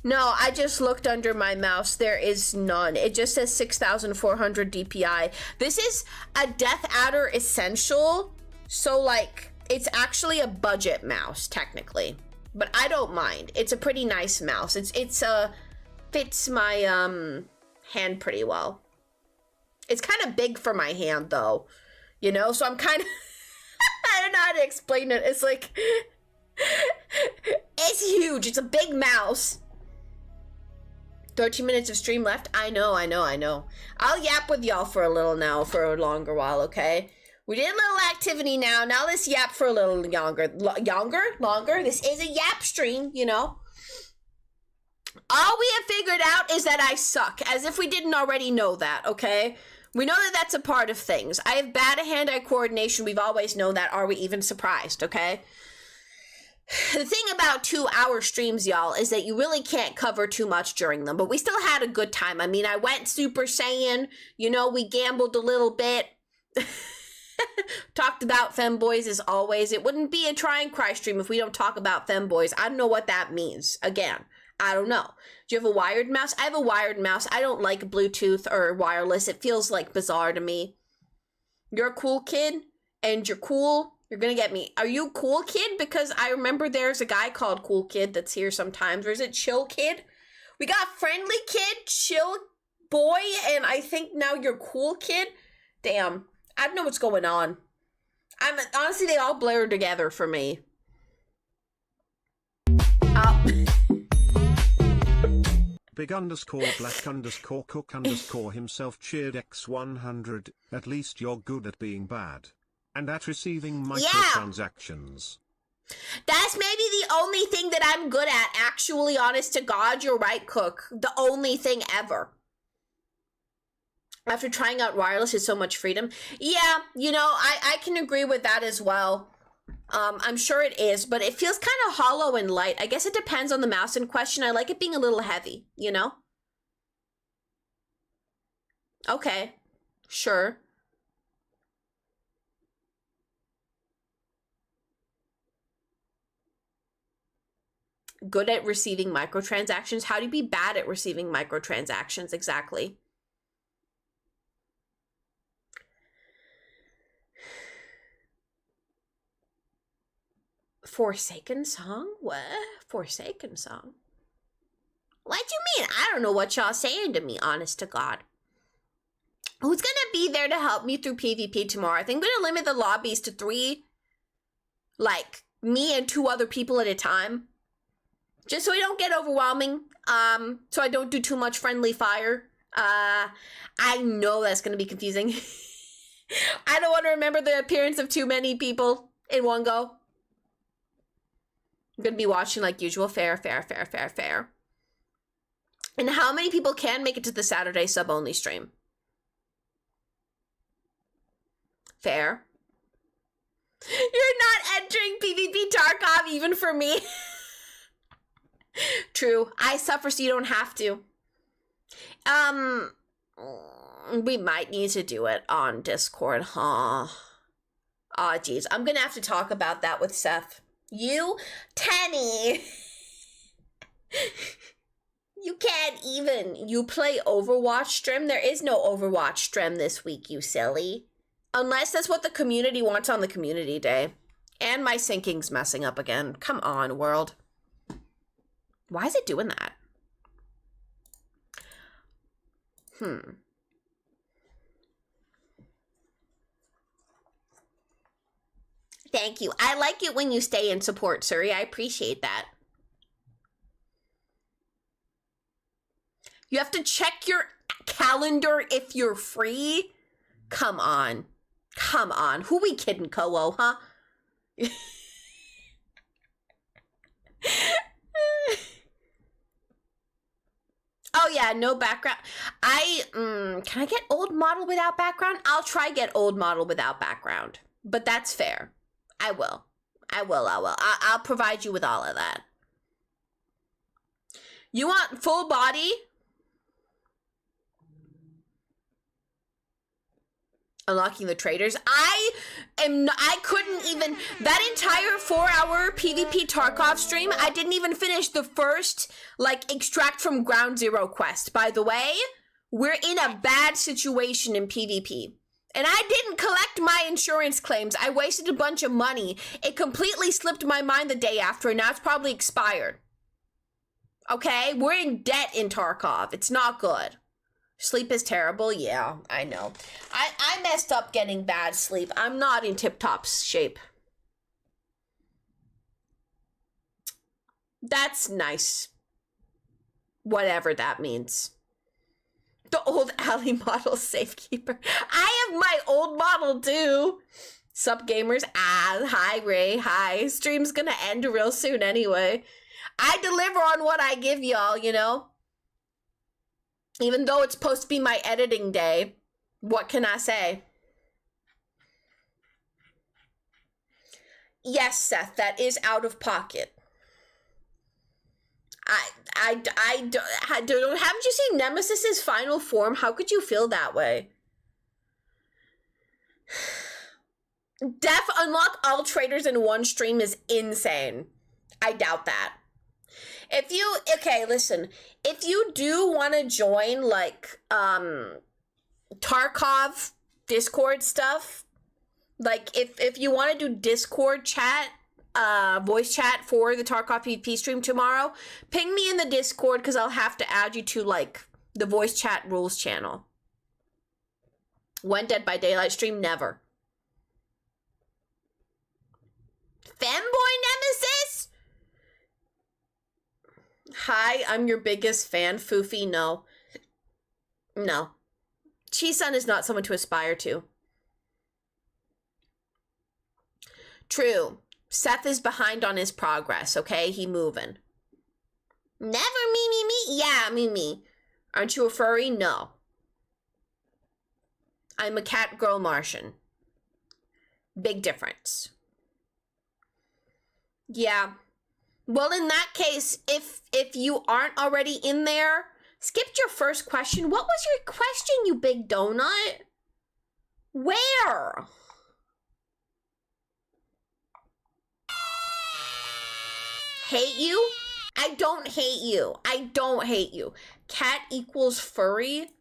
No, I just looked under my mouse. There is none. It just says 6,400 DPI. This is a Death Adder Essential. So, like, it's actually a budget mouse, technically. But I don't mind. It's a pretty nice mouse. It's fits my, hand pretty well. It's kind of big for my hand, though. You know, so I'm kind of... I don't know how to explain it. It's like, it's huge. It's a big mouse. 13 minutes of stream left. I know. I'll yap with y'all for a little now, for a longer while, okay? We did a little activity now. Now let's yap for a little longer. Longer? This is a yap stream, you know? All we have figured out is that I suck, as if we didn't already know that, okay? We know that that's a part of things. I have bad hand-eye coordination. We've always known that. Are we even surprised, okay? The thing about 2-hour streams, y'all, is that you really can't cover too much during them, but we still had a good time. I mean, I went Super Saiyan, you know, we gambled a little bit. Talked about femboys as always. It wouldn't be a try and cry stream if we don't talk about femboys. I don't know what that means. Again, I don't know. Do you have a wired mouse? I have a wired mouse. I don't like Bluetooth or wireless. It feels like bizarre to me. You're a cool kid and you're cool. You're gonna get me. Are you Cool Kid? Because I remember there's a guy called Cool Kid that's here sometimes. Or is it Chill Kid? We got Friendly Kid, Chill Boy, and I think now you're Cool Kid. Damn. I don't know what's going on. Honestly, they all blur together for me. Big underscore black underscore cook underscore himself cheered X100. At least you're good at being bad. And at receiving microtransactions. That's maybe the only thing that I'm good at. Actually, honest to God, you're right, Cook. The only thing ever. After trying out wireless is so much freedom. Yeah, you know, I can agree with that as well. I'm sure it is, but it feels kind of hollow and light. I guess it depends on the mouse in question. I like it being a little heavy, you know? Okay, sure. Good at receiving microtransactions? How do you be bad at receiving microtransactions exactly? Forsaken song? What? Forsaken song? What do you mean? I don't know what y'all saying to me, honest to God. Who's gonna be there to help me through PvP tomorrow? I think I'm gonna limit the lobbies to 3. Like, me and 2 other people at a time. Just so we don't get overwhelming. So I don't do too much friendly fire. I know that's gonna be confusing. I don't want to remember the appearance of too many people in one go. I'm gonna be watching like usual. Fair. And how many people can make it to the Saturday sub-only stream? Fair. You're not entering PvP Tarkov even for me. True. I suffer so you don't have to. We might need to do it on Discord, huh? Aw, geez. I'm gonna have to talk about that with Seth. You, Tenny. You can't even. You play Overwatch stream? There is no Overwatch stream this week, you silly. Unless that's what the community wants on the community day. And my syncing's messing up again. Come on, world. Why is it doing that? Thank you. I like it when you stay in support, Suri. I appreciate that. You have to check your calendar if you're free? Come on. Come on. Who we kidding, Kowo, huh? Oh yeah, no background. Can I get old model without background? I'll try get old model without background. But that's fair. I will. I'll provide you with all of that. You want full body? Unlocking the traders. I couldn't even, that entire 4-hour PvP Tarkov stream, I didn't even finish the first, like, extract from ground zero quest. By the way, we're in a bad situation in PvP. And I didn't collect my insurance claims. I wasted a bunch of money. It completely slipped my mind the day after, and now it's probably expired. Okay? We're in debt in Tarkov. It's not good. Sleep is terrible? Yeah, I know. I messed up getting bad sleep. I'm not in tip-top shape. That's nice. Whatever that means. The old alley model safekeeper. I have my old model too. Sup gamers? Hi Ray, hi. Stream's gonna end real soon anyway. I deliver on what I give y'all, you know? Even though it's supposed to be my editing day. What can I say? Yes, Seth, that is out of pocket. Haven't you seen Nemesis's final form? How could you feel that way? Def unlock all traders in one stream is insane. I doubt that. Okay, listen. If you do want to join, like, Tarkov Discord stuff, like, if you want to do Discord chat, voice chat for the Tarkov PvP stream tomorrow, ping me in the Discord because I'll have to add you to, like, the voice chat rules channel. When Dead by Daylight stream, never. Femboy Nemesis? Hi, I'm your biggest fan, Foofy. No. No. Chi-sun is not someone to aspire to. True. Seth is behind on his progress, okay? He moving. Never me. Yeah, me. Aren't you a furry? No. I'm a cat girl Martian. Big difference. Yeah. Well, in that case, if you aren't already in there, skipped your first question. What was your question, you big donut? Where? Hate you? I don't hate you. I don't hate you. Cat equals furry?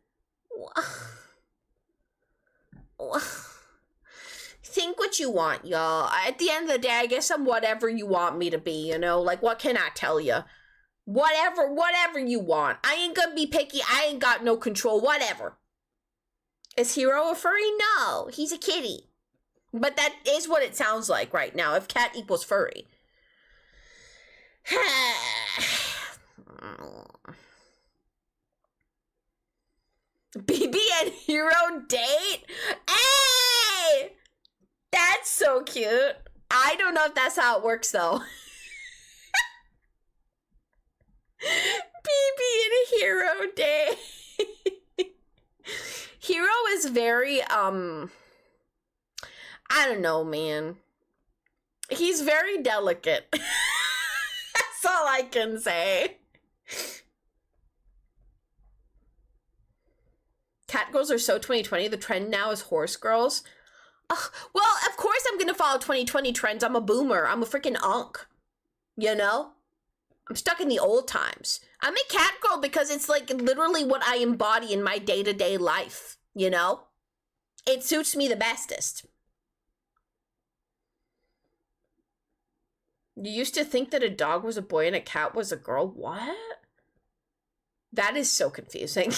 Think what you want, y'all. At the end of the day, I guess I'm whatever you want me to be, you know? Like, what can I tell you? Whatever you want. I ain't gonna be picky. I ain't got no control. Whatever. Is Hero a furry? No. He's a kitty. But that is what it sounds like right now, if cat equals furry. BB and Hero date? Hey! That's so cute. I don't know if that's how it works, though. BB and Hero date. Hero is very, I don't know, man. He's very delicate. That's all I can say. Cat girls are so 2020. The trend now is horse girls. Well, of course I'm gonna follow 2020 trends. I'm a boomer. I'm a freaking unk. You know? I'm stuck in the old times. I'm a cat girl because it's like literally what I embody in my day-to-day life. You know? It suits me the bestest. You used to think that a dog was a boy and a cat was a girl? What? That is so confusing.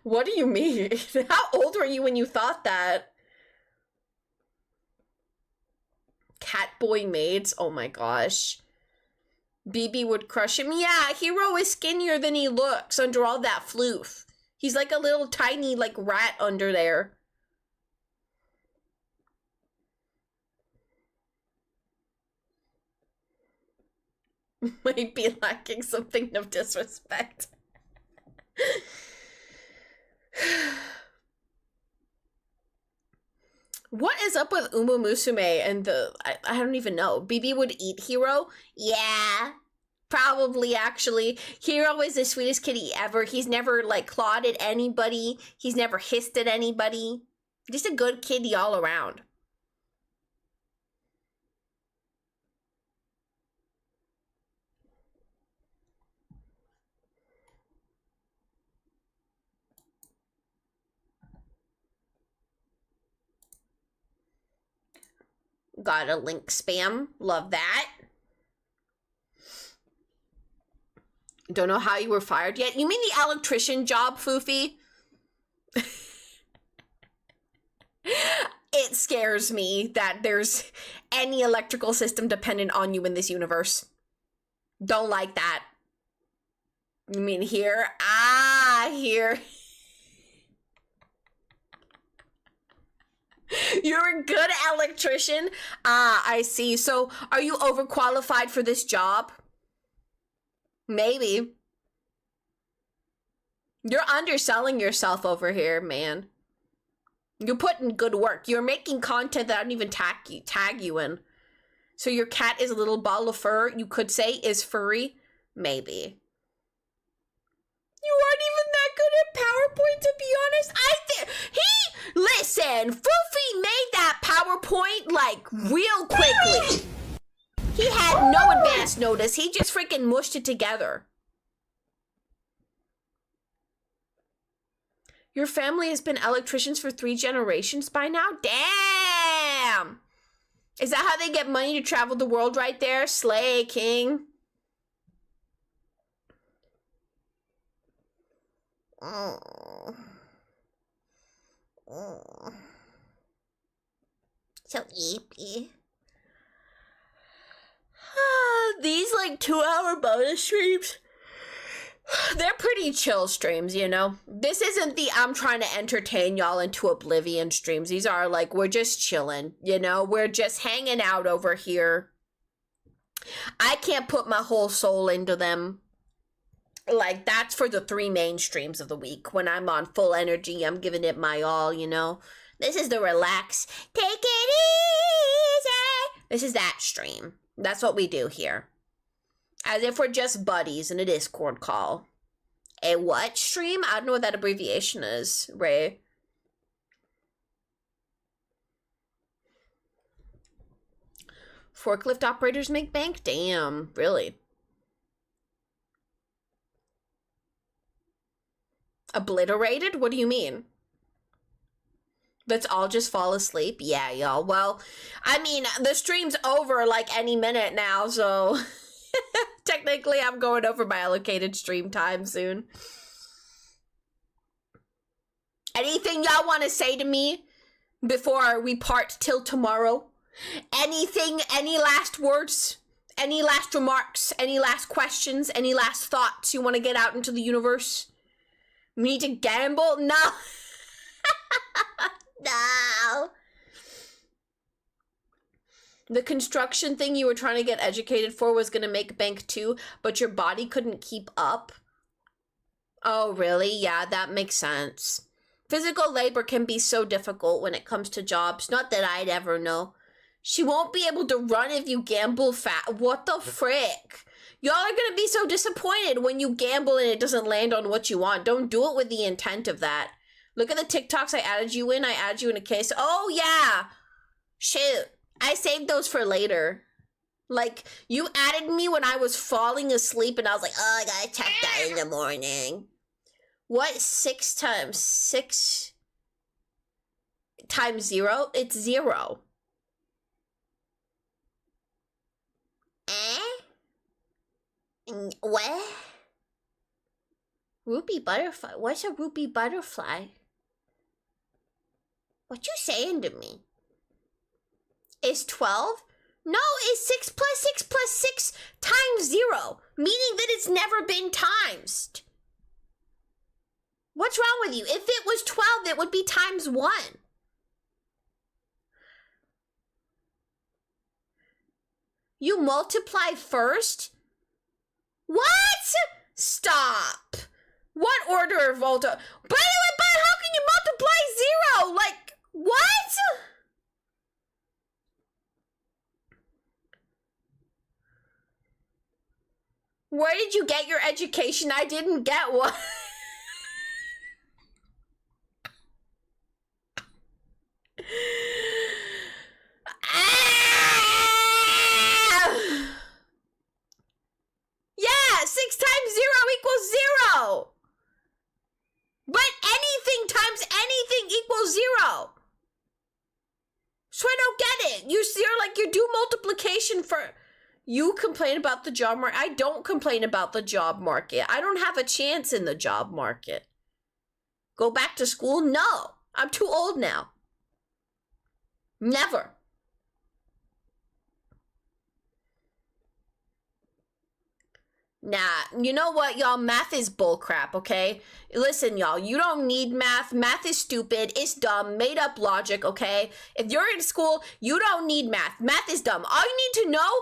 What do you mean? How old were you when you thought that? Cat boy maids? Oh my gosh. BB would crush him. Yeah, Hero is skinnier than he looks under all that floof. He's like a little tiny like rat under there. Might be lacking something of disrespect. What is up with Uma Musume and the... I don't even know. BB would eat Hero? Yeah. Probably, actually. Hero is the sweetest kitty ever. He's never, like, clawed at anybody. He's never hissed at anybody. Just a good kitty all around. Got a link spam. Love that. Don't know how you were fired yet. You mean the electrician job, Foofy? It scares me that there's any electrical system dependent on you in this universe. Don't like that. You mean here? Ah, here. You're a good electrician? Ah, I see. So, are you overqualified for this job? Maybe. You're underselling yourself over here, man. You're putting good work. You're making content that I don't even tag you in. So your cat is a little ball of fur, you could say, is furry? Maybe. You aren't even that good at PowerPoint, to be honest. Listen, Foofy made that PowerPoint, like, real quickly. He had no advance notice. He just freaking mushed it together. Your family has been electricians for 3 generations by now? Damn! Is that how they get money to travel the world right there? Slay, king. Oh. Oh. So yippy. These like 2-hour bonus streams, they're pretty chill streams, you know? This isn't the I'm trying to entertain y'all into oblivion streams. These are like, we're just chilling, you know? We're just hanging out over here. I can't put my whole soul into them. Like, that's for the 3 main streams of the week. When I'm on full energy, I'm giving it my all, you know? This is the relax, take it easy. This is that stream. That's what we do here. As if we're just buddies in a Discord call. A what stream? I don't know what that abbreviation is, Ray. Forklift operators make bank? Damn, really? Obliterated? What do you mean? Let's all just fall asleep? Yeah, y'all. Well, I mean, the stream's over like any minute now, so technically I'm going over my allocated stream time soon. Anything y'all want to say to me before we part till tomorrow? Anything, any last words? Any last remarks? Any last questions? Any last thoughts you want to get out into the universe? We need to gamble? No. No. The construction thing you were trying to get educated for was going to make bank too, but your body couldn't keep up. Oh, really? Yeah, that makes sense. Physical labor can be so difficult when it comes to jobs. Not that I'd ever know. She won't be able to run if you gamble What the frick? Y'all are going to be so disappointed when you gamble and it doesn't land on what you want. Don't do it with the intent of that. Look at the TikToks I added you in. I added you in a case. Oh, yeah. Shoot. I saved those for later. Like, you added me when I was falling asleep and I was like, oh, I gotta check that in the morning. What? 6 times 6 times 0? It's 0. What? Rupee butterfly? What's a rupee butterfly? What you saying to me? Is 12? No, it's 6 plus 6 plus 6 times 0, meaning that it's never been timesed. What's wrong with you? If it was 12, it would be times 1. You multiply first? What? Stop. What order of Volta? By the way, but how can you multiply 0? Like, what? Where did you get your education? I didn't get one. Yeah, 6 times 0 equals 0. But anything times anything equals 0. So I don't get it. You do multiplication for... You complain about the job market. I don't complain about the job market. I don't have a chance in the job market. Go back to school? No. I'm too old now. Never. Nah, you know what, y'all? Math is bullcrap, okay? Listen, y'all, you don't need math. Math is stupid. It's dumb. Made up logic, okay? If you're in school, you don't need math. Math is dumb. All you need to know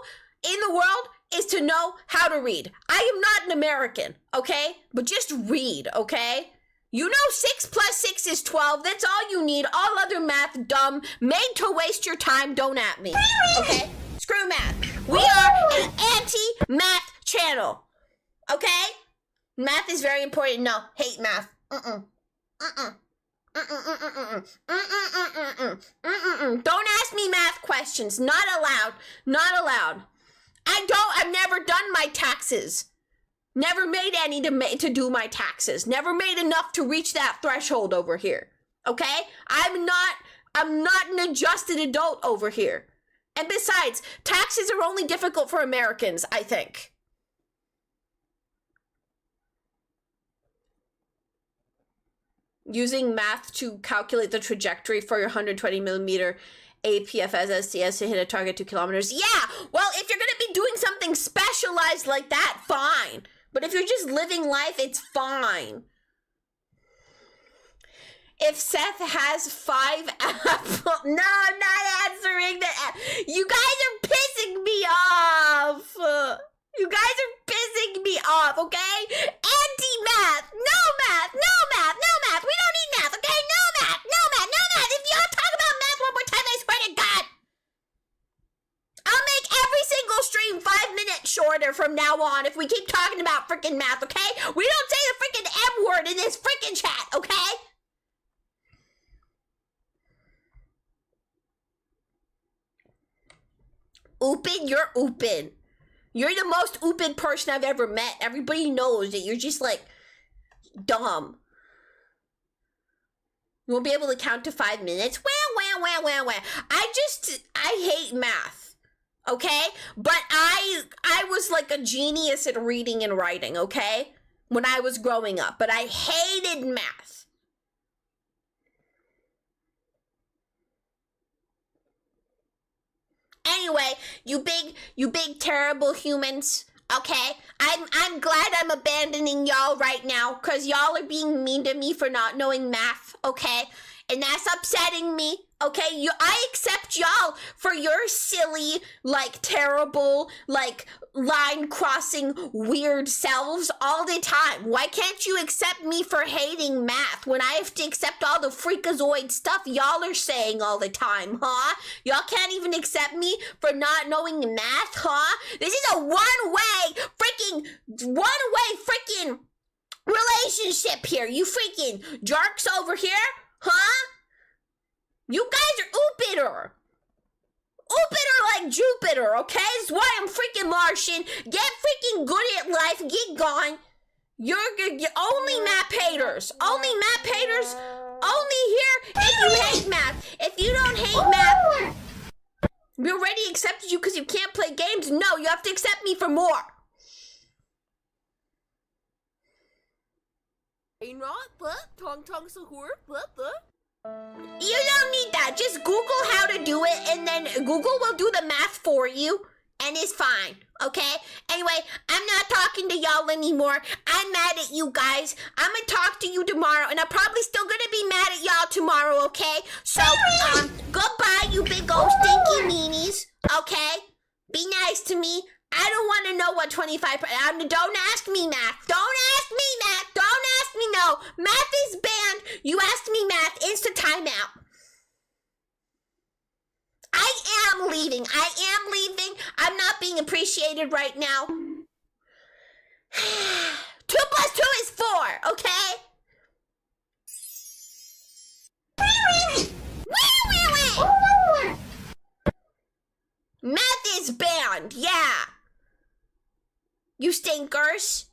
in the world is to know how to read. I am not an American, okay? But just read, okay? You know 6 plus 6 is 12. That's all you need. All other math, dumb, made to waste your time. Don't at me, okay? Screw math. We are an anti-math channel. Okay? Math is very important. No, hate math. Don't ask me math questions. Not allowed. Not allowed. I've never done my taxes. Never made any to do my taxes. Never made enough to reach that threshold over here. Okay? I'm not an adjusted adult over here. And besides, taxes are only difficult for Americans, I think. Using math to calculate the trajectory for your 120 millimeter APFS STS to hit a target 2 kilometers. Yeah, well, if you're going to be doing something specialized like that, fine. But if you're just living life, it's fine. If Seth has 5 apples... No, I'm not answering that. You guys are pissing me off. You guys are pissing me off, okay? Anti-math. No math. No math. No math. We don't need math, okay? No math. No math. No math. If y'all talk about math one more time, I swear to God, I'll make every single stream 5 minutes shorter from now on if we keep talking about freaking math, okay? We don't say the freaking M word in this freaking chat, okay? Oopin, you're oopin. You're the most oopin person I've ever met. Everybody knows that you're just like dumb. You won't be able to count to 5 minutes. Wah. I hate math. Okay? But I was like a genius at reading and writing, okay? When I was growing up. But I hated math. Anyway, you big terrible humans, okay? I'm glad I'm abandoning y'all right now, cause y'all are being mean to me for not knowing math, okay? And that's upsetting me, okay? I accept y'all for your silly, like, terrible, like, line-crossing, weird selves all the time. Why can't you accept me for hating math when I have to accept all the freakazoid stuff y'all are saying all the time, huh? Y'all can't even accept me for not knowing math, huh? This is a one-way freaking relationship here, you freaking jerks over here. Huh? You guys are Oopiter. Oopiter like Jupiter, okay? That's why I'm freaking Martian. Get freaking good at life. Get gone. You're only map haters. Only map haters. Only here if you hate math. If you don't hate math, we already accepted you because you can't play games. No, you have to accept me for more. You don't need that. Just Google how to do it, and then Google will do the math for you, and it's fine, okay? Anyway, I'm not talking to y'all anymore. I'm mad at you guys. I'm gonna talk to you tomorrow, and I'm probably still gonna be mad at y'all tomorrow, okay? So, goodbye, you big old stinky meanies, okay? Be nice to me. I don't want to know what 25%. Don't ask me math. Don't ask me math. Don't ask me no. Math is banned. You asked me math. Insta timeout. I am leaving. I'm not being appreciated right now. 2 plus 2 is 4, okay? Math is banned. Yeah. You stinkers.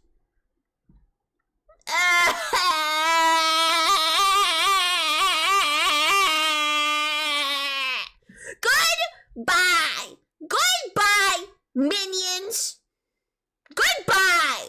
Goodbye. Goodbye, minions. Goodbye.